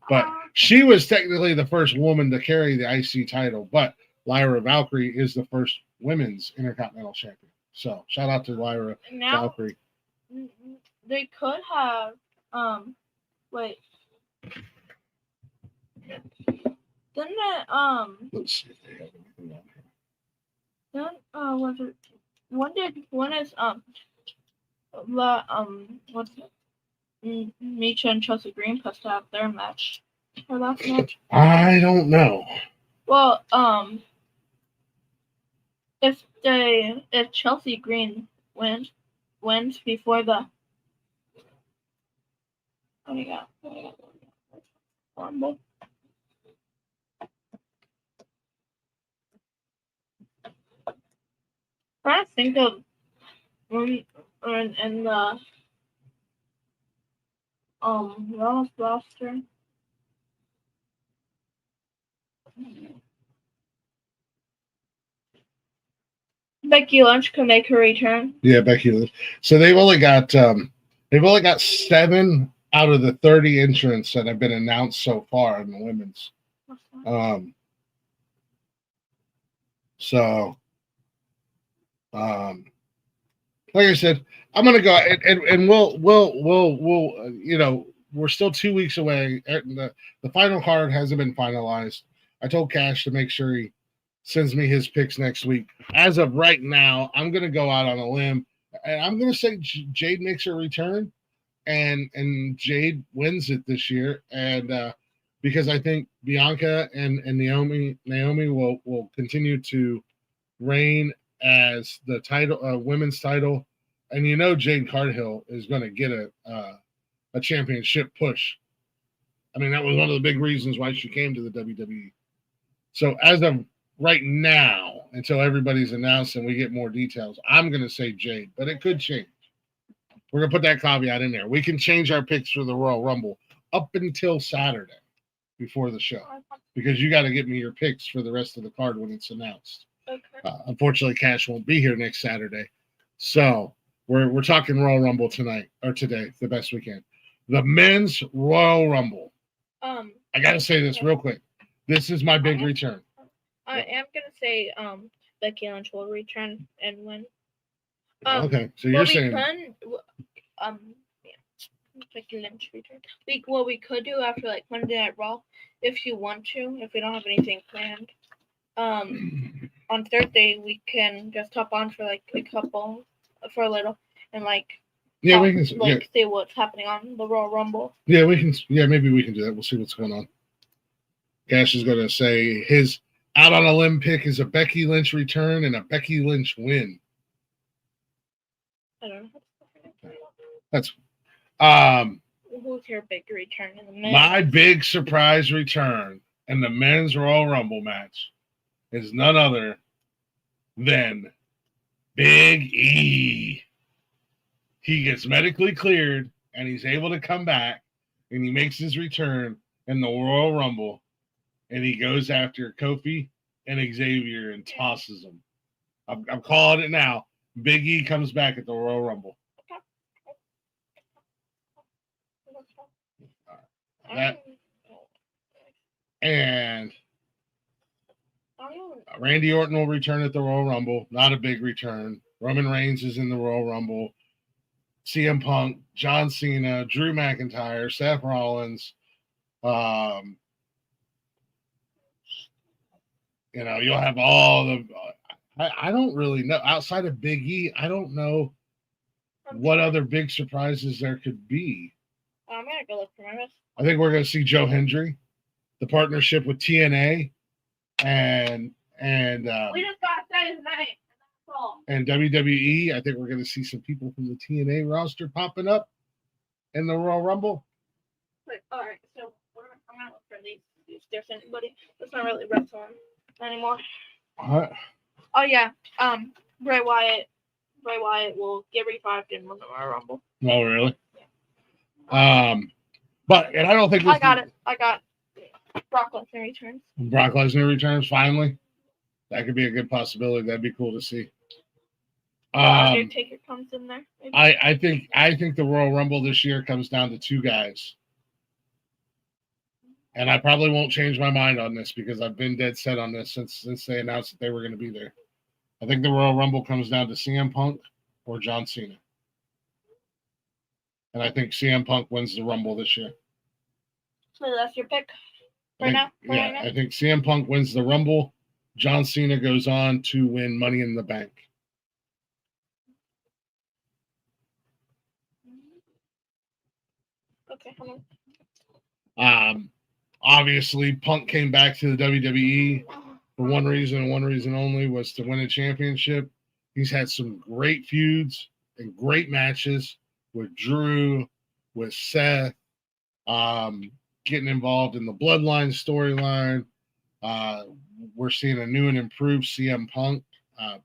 But she was technically the first woman to carry the IC title, but Lyra Valkyrie is the first women's Intercontinental champion. So shout out to Lyra Valkyrie. They could have wait. Didn't it Let's see if they have anything on here. Then was it when is what's it? Misha and Chelsea Green supposed to have their match. Their last match. I don't know. Well, if Chelsea Green wins before the what do you got? Rumble. Trying to think of in the Raw's roster. Becky Lynch can make her return. Yeah, Becky Lynch. So they've only got 7 out of the 30 entrants that have been announced so far in the women's. Like I said, I'm gonna go and we'll we're still 2 weeks away. The final card hasn't been finalized. I told Kash to make sure he sends me his picks next week. As of right now, I'm gonna go out on a limb and I'm gonna say Jade makes her return and Jade wins it this year, and because I think Bianca and Naomi will continue to reign as the title, women's title, and Jade Cargill is going to get a championship push. I mean, that was one of the big reasons why she came to the WWE. So as of right now, until everybody's announced and we get more details, I'm going to say Jade, but it could change. We're going to put that caveat in there. We can change our picks for the Royal Rumble up until Saturday before the show, because you got to get me your picks for the rest of the card when it's announced. Okay. Unfortunately, Kash won't be here next Saturday, so we're talking Royal Rumble tonight or today, the best we can. The men's Royal Rumble. I gotta say this real quick. This is my big return. I am gonna say Becky Lynch will return and win. Okay, so you're saying Becky Lynch return. What we could do after like Monday Night Raw, if you want to, if we don't have anything planned. On Thursday we can just hop on for like for a little and like we can see what's happening on the Royal Rumble. Yeah, we can. Yeah, maybe we can do that. We'll see what's going on. Kash is gonna say his out on a limb pick is a Becky Lynch return and a Becky Lynch win. I don't know. That's who's your big return in the men's? My big surprise return in the men's Royal Rumble match is none other than Big E. He gets medically cleared and he's able to come back and he makes his return in the Royal Rumble and he goes after Kofi and Xavier and tosses them. I'm calling it now. Big E comes back at the Royal Rumble. And Randy Orton will return at the Royal Rumble. Not a big return. Roman Reigns is in the Royal Rumble. CM Punk, John Cena, Drew McIntyre, Seth Rollins. You'll have all the. I don't really know. Outside of Big E, I don't know what other big surprises there could be. I'm gonna go look for my list. I think we're gonna see Joe Hendry, the partnership with TNA, and we just got to say his name. And WWE. I think we're gonna see some people from the TNA roster popping up in the Royal Rumble. All right, so I'm gonna look for these. See if there's anybody that's not really wrestling anymore. What? Oh yeah, Bray Wyatt. Bray Wyatt will get revived in the Royal Rumble. Oh really? Yeah. And I don't think I got Brock Lesnar returns. Brock Lesnar returns finally. That could be a good possibility. That'd be cool to see. Undertaker comes in there. Maybe. I think the Royal Rumble this year comes down to two guys. And I probably won't change my mind on this because I've been dead set on this since they announced that they were going to be there. I think the Royal Rumble comes down to CM Punk or John Cena. And I think CM Punk wins the Rumble this year. So that's your pick right now? Yeah, I think CM Punk wins the Rumble. John Cena goes on to win Money in the Bank. Okay, hold on. Obviously, Punk came back to the WWE for one reason and one reason only, was to win a championship. He's had some great feuds and great matches with Drew, with Seth, getting involved in the Bloodline storyline. We're seeing a new and improved CM Punk,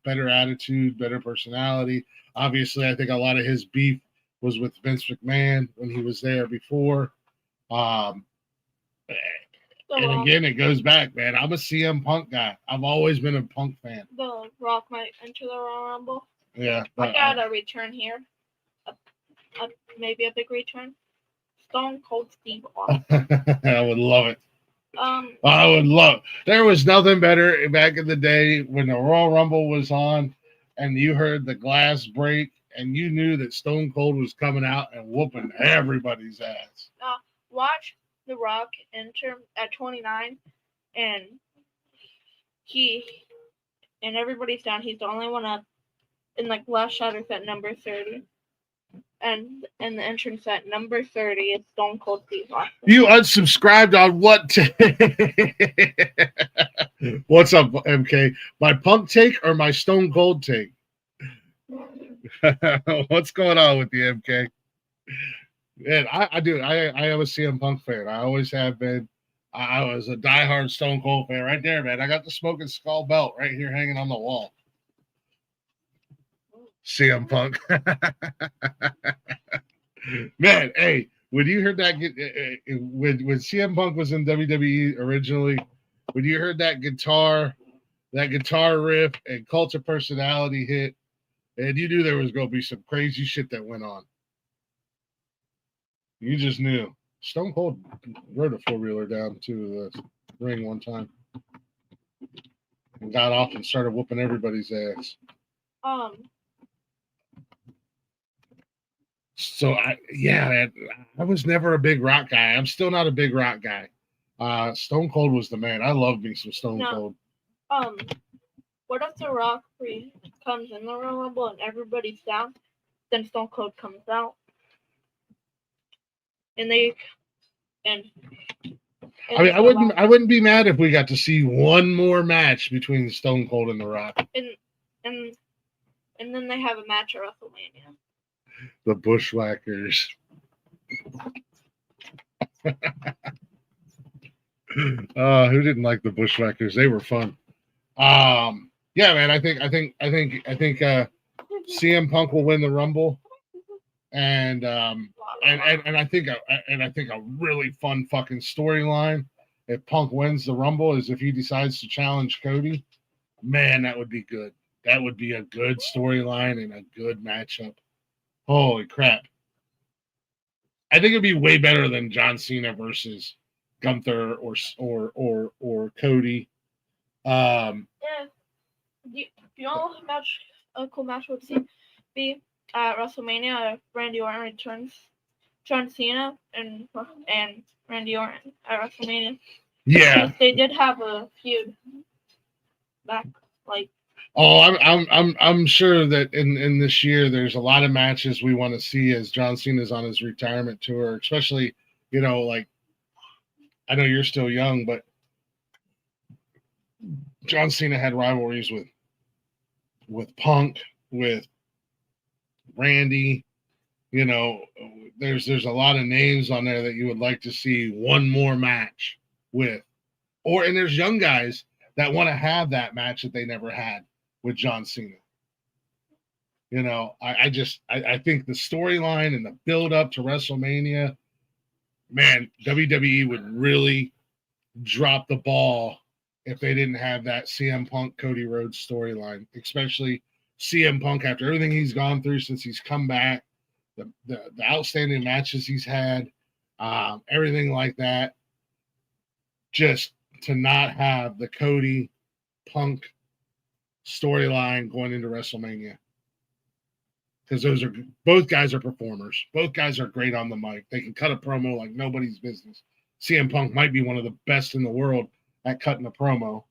better attitude, better personality. Obviously, I think a lot of his beef was with Vince McMahon when he was there before. And again, it goes back, man. I'm a CM Punk guy. I've always been a Punk fan. The Rock might enter the Royal Rumble. Yeah. I got a return here. Maybe a big return. Stone Cold Steve Austin. I would love it. I would love. There was nothing better back in the day when the Royal Rumble was on, and you heard the glass break, and you knew that Stone Cold was coming out and whooping everybody's ass. Watch The Rock enter at 29, and everybody's down. He's the only one up, and like last shot is at number 30. And the entrance at number 30 is Stone Cold Steve Austin. You unsubscribed on what? What's up, MK? My Punk take or my Stone Cold take? What's going on with you, MK? Man, I do. I am a CM Punk fan. I always have been. I was a diehard Stone Cold fan right there, man. I got the Smoking Skull belt right here hanging on the wall. CM Punk. Man, hey, when you heard that, when CM Punk was in WWE originally, when you heard that guitar riff and Cult of Personality hit, and you knew there was going to be some crazy shit that went on. You just knew. Stone Cold rode a four-wheeler down to the ring one time and got off and started whooping everybody's ass. So I was never a big Rock guy. I'm still not a big Rock guy. Stone Cold was the man. I love me some Stone Cold. What if The Rock comes in the Royal Rumble and everybody's down? Then Stone Cold comes out, and I wouldn't be mad if we got to see one more match between Stone Cold and The Rock. And then they have a match at WrestleMania. The Bushwhackers. Who didn't like the Bushwhackers? They were fun. Yeah, man. I think CM Punk will win the Rumble, and I think a really fun fucking storyline if Punk wins the Rumble is if he decides to challenge Cody. Man, that would be good. That would be a good storyline and a good matchup. Holy crap. I think it'd be way better than John Cena versus Gunther or Cody. Yeah. The only match, a cool match would be at WrestleMania if Randy Orton returns John Cena and Randy Orton at WrestleMania. Yeah, they did have a feud back like. Oh, I'm sure that in this year there's a lot of matches we want to see as John Cena's on his retirement tour, especially, like I know you're still young, but John Cena had rivalries with Punk, with Randy. There's a lot of names on there that you would like to see one more match with, and there's young guys that want to have that match that they never had with John Cena. I think the storyline and the build up to WrestleMania, man, WWE would really drop the ball if they didn't have that CM Punk Cody Rhodes storyline, especially CM Punk after everything he's gone through since he's come back, the outstanding matches he's had, everything like that. Just to not have the Cody Punk storyline going into WrestleMania. Because both guys are performers. Both guys are great on the mic. They can cut a promo like nobody's business. CM Punk might be one of the best in the world at cutting a promo.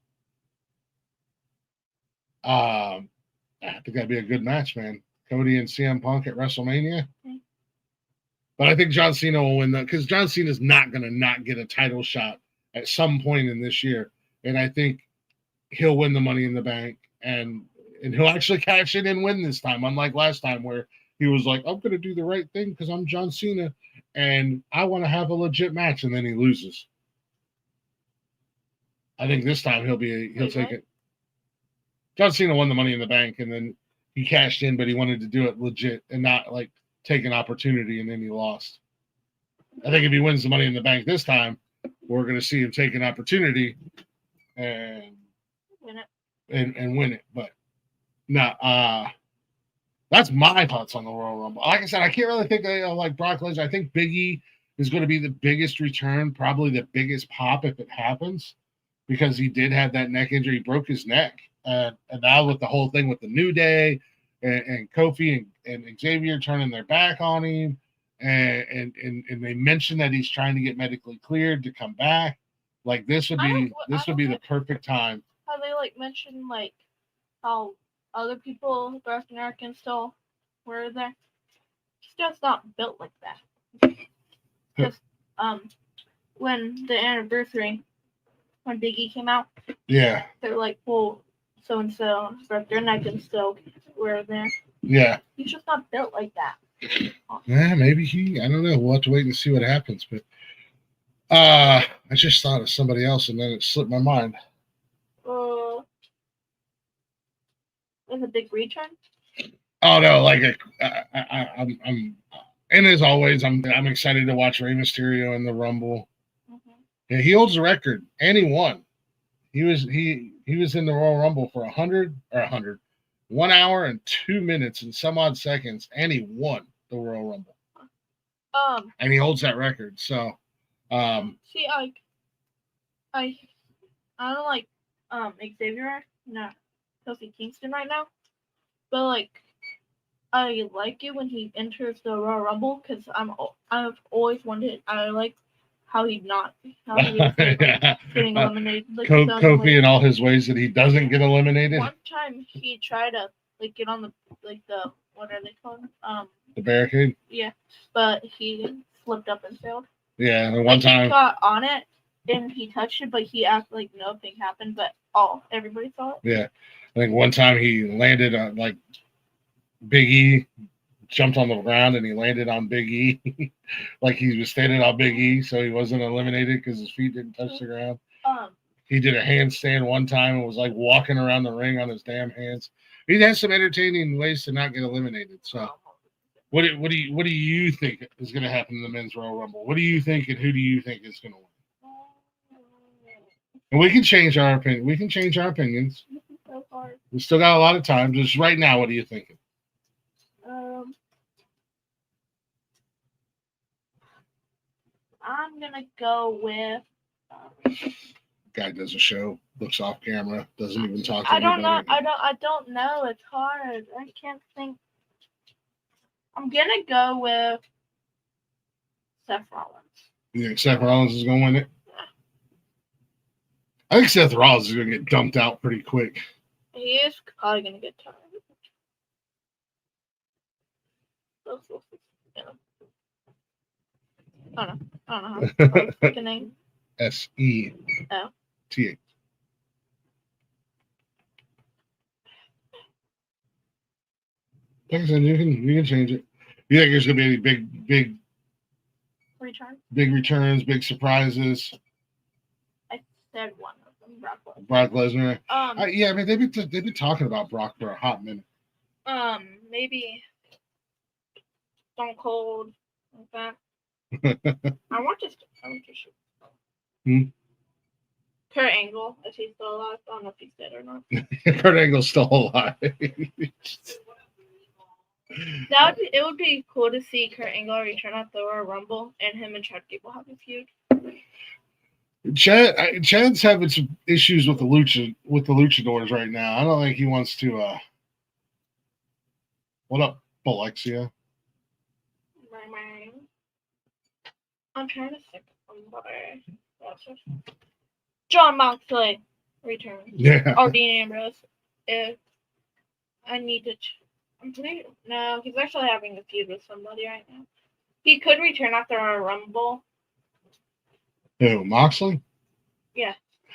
I think that'd be a good match, man. Cody and CM Punk at WrestleMania. Okay. But I think John Cena will win that because John Cena's not going to not get a title shot at some point in this year. And I think he'll win the Money in the Bank and he'll actually cash in and win this time, unlike last time where he was like, I'm going to do the right thing because I'm John Cena and I want to have a legit match, and then he loses. I think this time he'll take it. John Cena won the Money in the Bank, and then he cashed in, but he wanted to do it legit and not like take an opportunity, and then he lost. I think if he wins the Money in the Bank this time, we're going to see him take an opportunity and win it. But no, that's my thoughts on the Royal Rumble. Like I said, I can't really think of like Brock Lesnar. I think Big E is going to be the biggest return, probably the biggest pop if it happens, because he did have that neck injury. He broke his neck. And now with the whole thing with the New Day and Kofi and Xavier turning their back on him, and they mentioned that he's trying to get medically cleared to come back. Like this would be the perfect time. How they like mentioned like how other people, North Americans, still were there. It's just not built like that. Just when the anniversary, when Big E came out, yeah, they're like, well, so and so broke their neck and still were there. Yeah, he's just not built like that. Yeah, maybe I don't know. We'll have to wait and see what happens. But I just thought of somebody else and then it slipped my mind. There's a big return. Oh no! Like I'm, and as always, I'm excited to watch Rey Mysterio in the Rumble. Mm-hmm. Yeah, he holds the record, and he won. He was in the Royal Rumble for 1 hour and 2 minutes and some odd seconds, and he won the Royal Rumble. And he holds that record. So, see, I don't like Xavier, no, Kofi Kingston right now, but like I like it when he enters the Royal Rumble because I've always wondered. I like how he was getting eliminated. Like, Kofi and all his ways that he doesn't get eliminated. One time he tried to get on the what are they called? The barricade. Yeah, but he slipped up and failed. Yeah, and one time he got on it and he touched it, but he acted like nothing happened. But everybody saw it. Yeah, I think one time he landed on like Big E. Jumped on the ground and he landed on Big E, like he was standing on Big E, so he wasn't eliminated because his feet didn't touch the ground. He did a handstand one time and was like walking around the ring on his damn hands. He has some entertaining ways to not get eliminated. So, what do you think is going to happen in the Men's Royal Rumble? What do you think, and who do you think is going to win? And we can change our opinion. We can change our opinions. So hard. We still got a lot of time. Just right now, what are you thinking? I'm gonna go with. Guy does a show, looks off camera, doesn't even talk to I don't know. anybody. I don't know. It's hard. I can't think. I'm gonna go with Seth Rollins. You think Seth Rollins is going to win it? I think Seth Rollins is going to get dumped out pretty quick. He is probably gonna get tired. I don't know how to spell the name. SETH. Like I said, you can change it. You think there's gonna be any big returns, big surprises? I said one of them, Brock Lesnar. Yeah, I mean they've been talking about Brock for a hot minute. Maybe Stone Cold, like that. I want to shoot. Kurt Angle, is he still alive? I don't know if he's dead or not. Kurt Angle's still alive. It would be cool to see Kurt Angle return at the Royal Rumble and him and Chad Gable have a feud. Chad's having some issues with the luchadors right now. I don't think he wants to. What up, Alexia? I'm trying to think of somebody. John Moxley return. Yeah. Or Dean Ambrose. If I need to. No, he's actually having a feud with somebody right now. He could return after a Rumble. Who, Moxley? Yeah.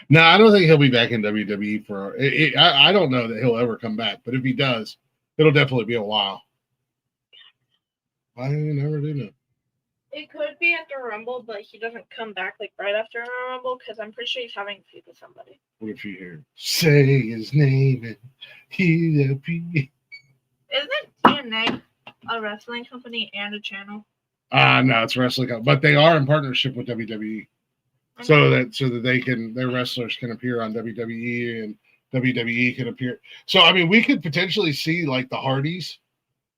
No, I don't think he'll be back in WWE for. I don't know that he'll ever come back, but if he does, it'll definitely be a while. I never do know. It could be at the Rumble, but he doesn't come back like right after a Rumble because I'm pretty sure he's having a feud with somebody. What if you hear say his name and he'll be? Isn't TNA a wrestling company and a channel? No, it's wrestling company, but they are in partnership with WWE, so that their wrestlers can appear on WWE and WWE can appear. So I mean, we could potentially see like the Hardys.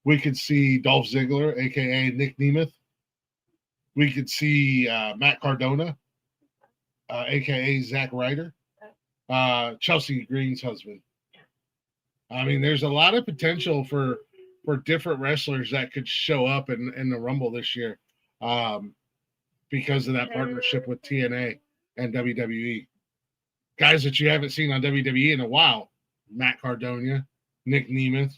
We could see Dolph Ziggler, aka Nick Nemeth. We could see Matt Cardona, aka Zack Ryder, Chelsea Green's husband. I mean, there's a lot of potential for different wrestlers that could show up in the Rumble this year because of that partnership with TNA and WWE. Guys that you haven't seen on WWE in a while. Matt Cardona, Nick Nemeth.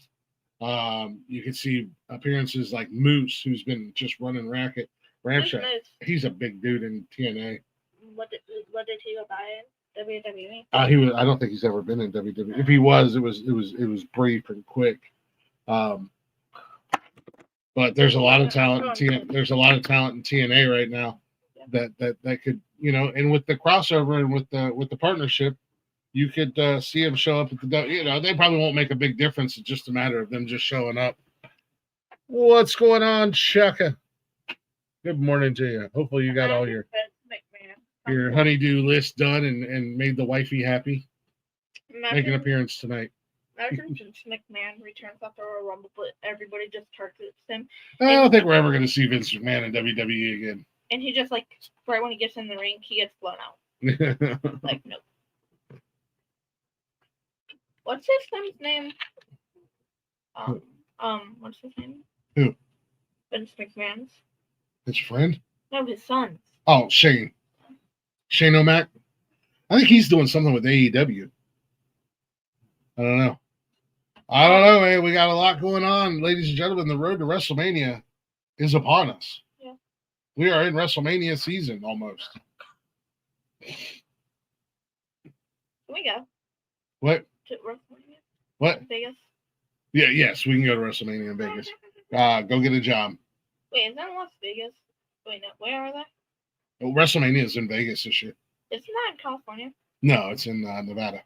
You can see appearances like Moose, who's been just running racket. Ramshack. He's a big dude in TNA. What did he go by in WWE? I don't think he's ever been in WWE. If he was, it was brief and quick. But there's a lot of talent. There's a lot of talent in TNA right now that could, and with the crossover and with the partnership, you could see them show up at the. They probably won't make a big difference. It's just a matter of them just showing up. What's going on, Chaka? Good morning to you. Hopefully you got all your honeydew list done and made the wifey happy. Make an appearance tonight. Imagine Vince McMahon returns after a Rumble, but everybody just targets him. I don't think we're ever going to see Vince McMahon in WWE again. And he just right when he gets in the ring, he gets blown out. Nope. What's his son's name? What's his name? Who? Vince McMahon's. His friend? No, his son's. Oh, Shane O'Mac. I think he's doing something with AEW. I don't know, man. We got a lot going on, ladies and gentlemen. The road to WrestleMania is upon us. Yeah. We are in WrestleMania season almost. Can we go? What? To WrestleMania? What? Vegas? Yeah, yes, we can go to WrestleMania in Vegas. Go get a job. Wait, is that in Las Vegas? Wait, no. Where are they? Well, WrestleMania is in Vegas this year. Isn't that in California? No, it's in Nevada.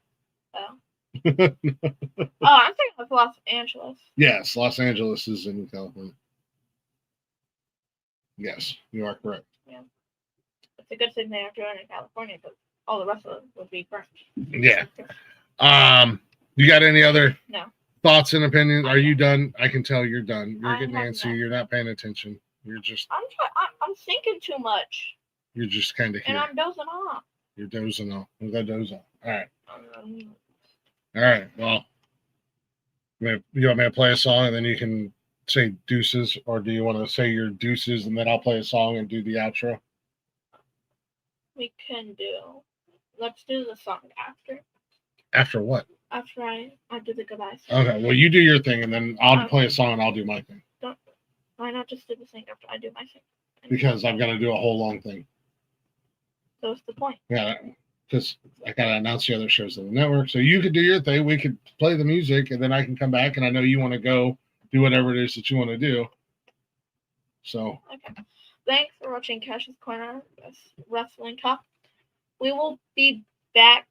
Oh. I'm thinking of Los Angeles. Yes, Los Angeles is in California. Yes, you are correct. Yeah. It's a good thing they are doing it in California because all the rest of it would be crap. Yeah. You got any other thoughts and opinions? Are you done? I can tell you're done. You're getting antsy. You're not paying attention. You're just. I'm thinking too much. You're just kind of here. And I'm dozing off. You're dozing off. I'm going to doze off. All right. Um, All right. Well, you want me to play a song and then you can say deuces, or do you want to say your deuces and then I'll play a song and do the outro? we can do. Let's do the song after. After what? After I do the goodbye song. Okay. Well, you do your thing and then I'll play a song and I'll do my thing. Why not just do the thing after I do my thing? Because I'm going to do a whole long thing. So what's the point? Yeah. Because I got to announce the other shows on the network. So you could do your thing. We could play the music and then I can come back and I know you want to go do whatever it is that you want to do. So. Okay. Thanks for watching Kash's Corner Wrestling Talk. We will be back.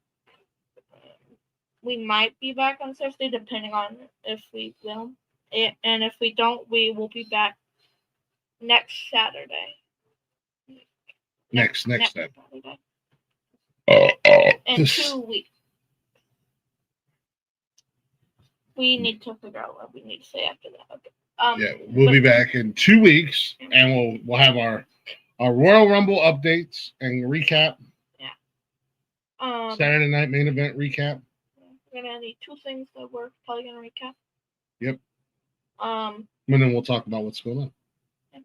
We might be back on Thursday, depending on if we film. And if we don't, we will be back next Saturday. Next Saturday. In 2 weeks. We need to figure out what we need to say after that. Okay. Yeah, we'll be back in 2 weeks, and we'll have our Royal Rumble updates and recap. Yeah. Saturday night main event recap. We're gonna need 2 things that we're probably gonna recap. Yep. And then we'll talk about what's going on. Yeah.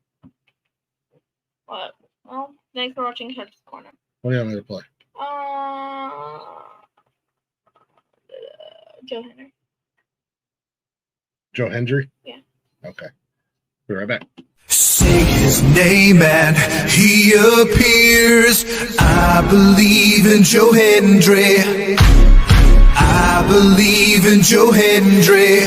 Well, thanks for watching Kash's Corner. What do you want me to play? Joe Henry. Joe Hendry? Yeah. Okay. Be right back. Say his name and he appears. I believe in Joe Hendry. I believe in Joe Hendry.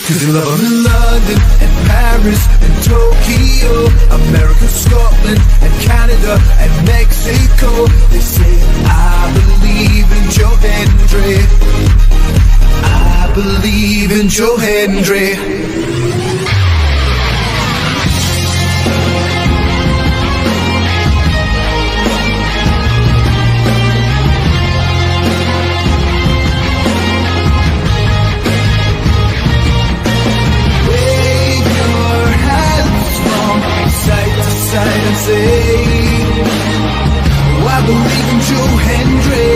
Cause you love him in London and Paris and Tokyo, America, Scotland and Canada and Mexico. They say I believe in Joe Hendry. I believe in Joe Hendry. And say, oh, I believe in Joe Hendry.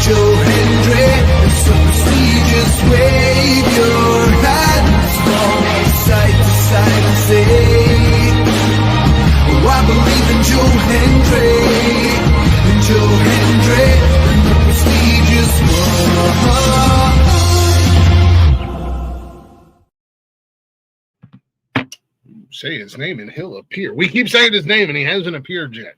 Joe Hendry is so prestigious. Wave your hands from side to side and say, oh, I believe in Joe Hendry. In Joe Hendry, the prestigious one. Say his name and he'll appear. We keep saying his name and he hasn't appeared yet.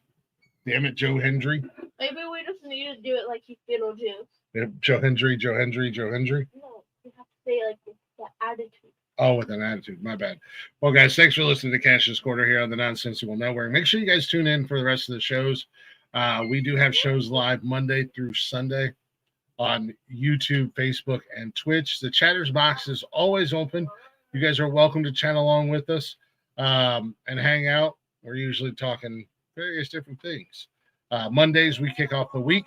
Damn it, Joe Hendry. Maybe we just need to do it like he's Beetlejuice. Yeah, Joe Hendry, Joe Hendry, Joe Hendry. No, you have to say like with the attitude. Oh, with an attitude. My bad. Well, guys, thanks for listening to Kash's Corner here on the Nonsensical Network. Make sure you guys tune in for the rest of the shows. We do have shows live Monday through Sunday on YouTube, Facebook, and Twitch. The chatter's box is always open. You guys are welcome to chat along with us. And hang out. We're usually talking various different things. Mondays, we kick off the week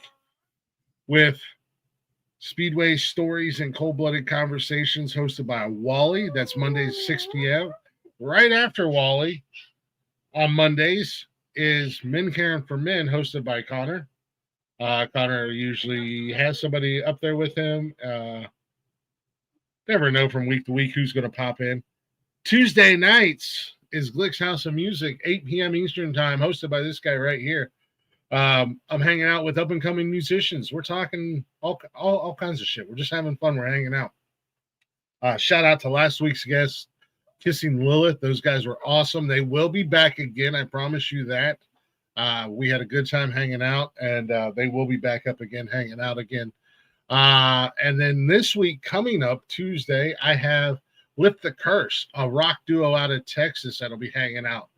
with Speedway Stories and Cold-Blooded Conversations hosted by Wally. That's Mondays, 6 p.m. Right after Wally on Mondays is Men Caring for Men hosted by Connor. Connor usually has somebody up there with him. Never know from week to week who's going to pop in. Tuesday nights is Glick's House of Music, 8 p.m. Eastern Time, hosted by this guy right here. I'm hanging out with up-and-coming musicians. We're talking all kinds of shit. We're just having fun. We're hanging out. Shout out to last week's guest, Kissing Lilith. Those guys were awesome. They will be back again. I promise you that. We had a good time hanging out, and they will be back up again, hanging out again. And then this week, coming up Tuesday, I have Lift the Curse, a rock duo out of Texas that'll be hanging out.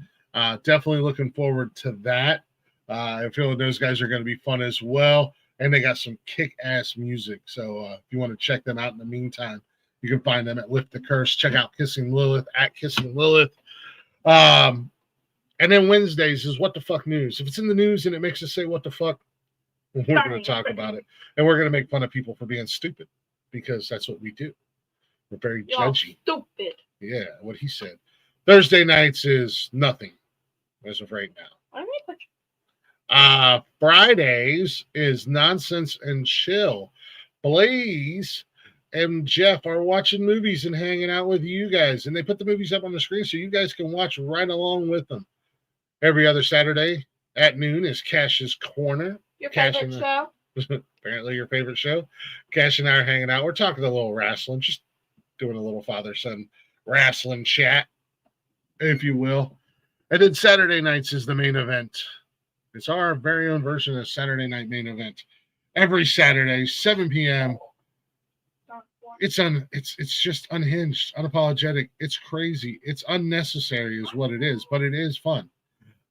Definitely looking forward to that. I feel those guys are going to be fun as well. And they got some kick-ass music. So if you want to check them out in the meantime, you can find them at Lift the Curse. Check out Kissing Lilith at Kissing Lilith. And then Wednesdays is What the Fuck News. If it's in the news and it makes us say what the fuck, we're going to talk about it. And we're going to make fun of people for being stupid because that's what we do. We're very judgy. Stupid. Yeah, what he said. Thursday nights is nothing as of right now. Why do we put Fridays is Nonsense and Chill. Blaze and Jeff are watching movies and hanging out with you guys, and they put the movies up on the screen so you guys can watch right along with them. Every other Saturday at noon is Cash's Corner. Your Cash favorite and show? apparently your favorite show. Cash and I are hanging out. We're talking a little wrestling, just doing a little father-son wrestling chat, if you will. And then Saturday nights is the main event. It's our very own version of Saturday night main event. Every Saturday, 7 p.m. It's just unhinged, unapologetic. It's crazy. It's unnecessary is what it is, but it is fun.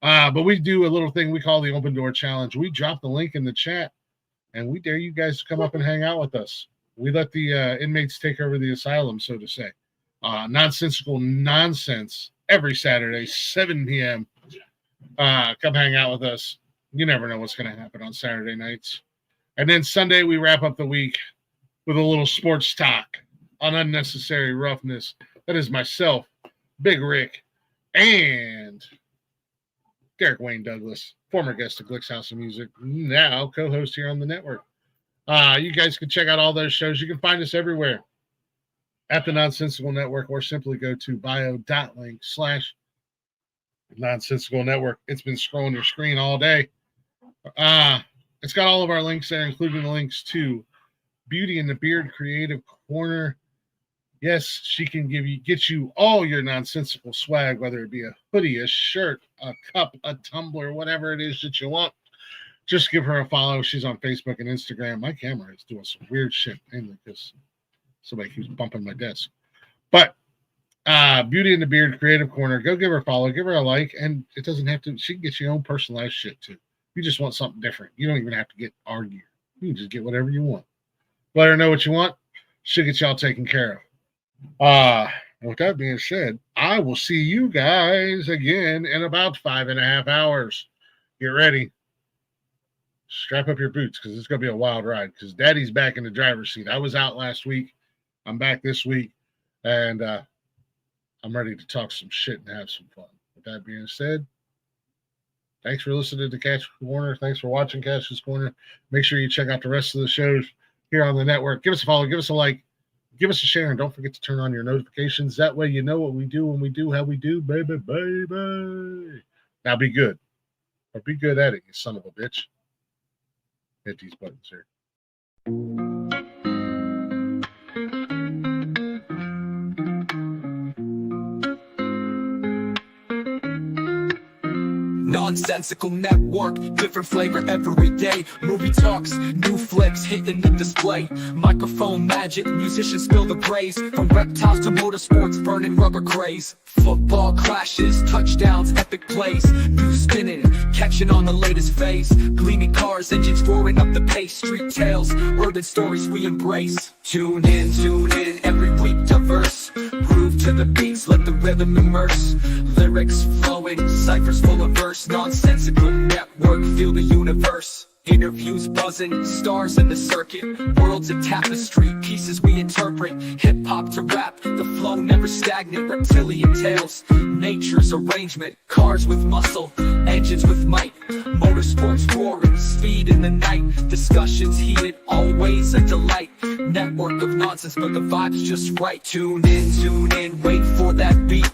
But we do a little thing we call the Open Door Challenge. We drop the link in the chat, and we dare you guys to come up and hang out with us. We let the inmates take over the asylum, so to say. Nonsensical nonsense every Saturday, 7 p.m. Come hang out with us. You never know what's going to happen on Saturday nights. And then Sunday, we wrap up the week with a little sports talk on unnecessary roughness. That is myself, Big Rick, and Derek Wayne Douglas, former guest of Glick's House of Music, now co-host here on the network. You guys can check out all those shows. You can find us everywhere at the Nonsensical Network, or simply go to bio.link/Nonsensical Network. It's been scrolling your screen all day. It's got all of our links there, including the links to Beauty and the Beard Creative Corner. Yes, she can get you all your nonsensical swag, whether it be a hoodie, a shirt, a cup, a tumbler, whatever it is that you want. Just give her a follow. She's on Facebook and Instagram. My camera is doing some weird shit, mainly because somebody keeps bumping my desk. But Beauty and the Beard Creative Corner, go give her a follow, give her a like, and it doesn't have to. She can get your own personalized shit too. You just want something different. You don't even have to get our gear. You can just get whatever you want. Let her know what you want. She'll get y'all taken care of. With that being said, I will see you guys again in about 5.5 hours. Get ready. Strap up your boots because it's going to be a wild ride because Daddy's back in the driver's seat. I was out last week. I'm back this week. And I'm ready to talk some shit and have some fun. With that being said, thanks for listening to Cash's Corner. Thanks for watching Cash's Corner. Make sure you check out the rest of the shows here on the network. Give us a follow. Give us a like. Give us a share. And don't forget to turn on your notifications. That way you know what we do when we do how we do. Baby, baby. Now be good. Or be good at it, you son of a bitch. Hit these buttons here. Nonsensical network, different flavor every day. Movie talks, new flicks hitting the display. Microphone magic, musicians spill the praise. From reptiles to motorsports, burning rubber craze. Football crashes, touchdowns, epic plays. News spinning, catching on the latest phase. Gleaming cars, engines roaring up the pace. Street tales, urban stories we embrace. Tune in, every week diverse. Groove to the beats, let the rhythm immerse. Lyrics flowing, ciphers full of verse. Nonsensical network, feel the universe. Interviews buzzing, stars in the circuit. Worlds of tapestry, pieces we interpret. Hip-hop to rap, the flow never stagnant. Reptilian tales, nature's arrangement. Cars with muscle, engines with might. Motorsports roaring, speed in the night. Discussions heated, always a delight. Network of nonsense, but the vibe's just right. Tune in, wait for that beat.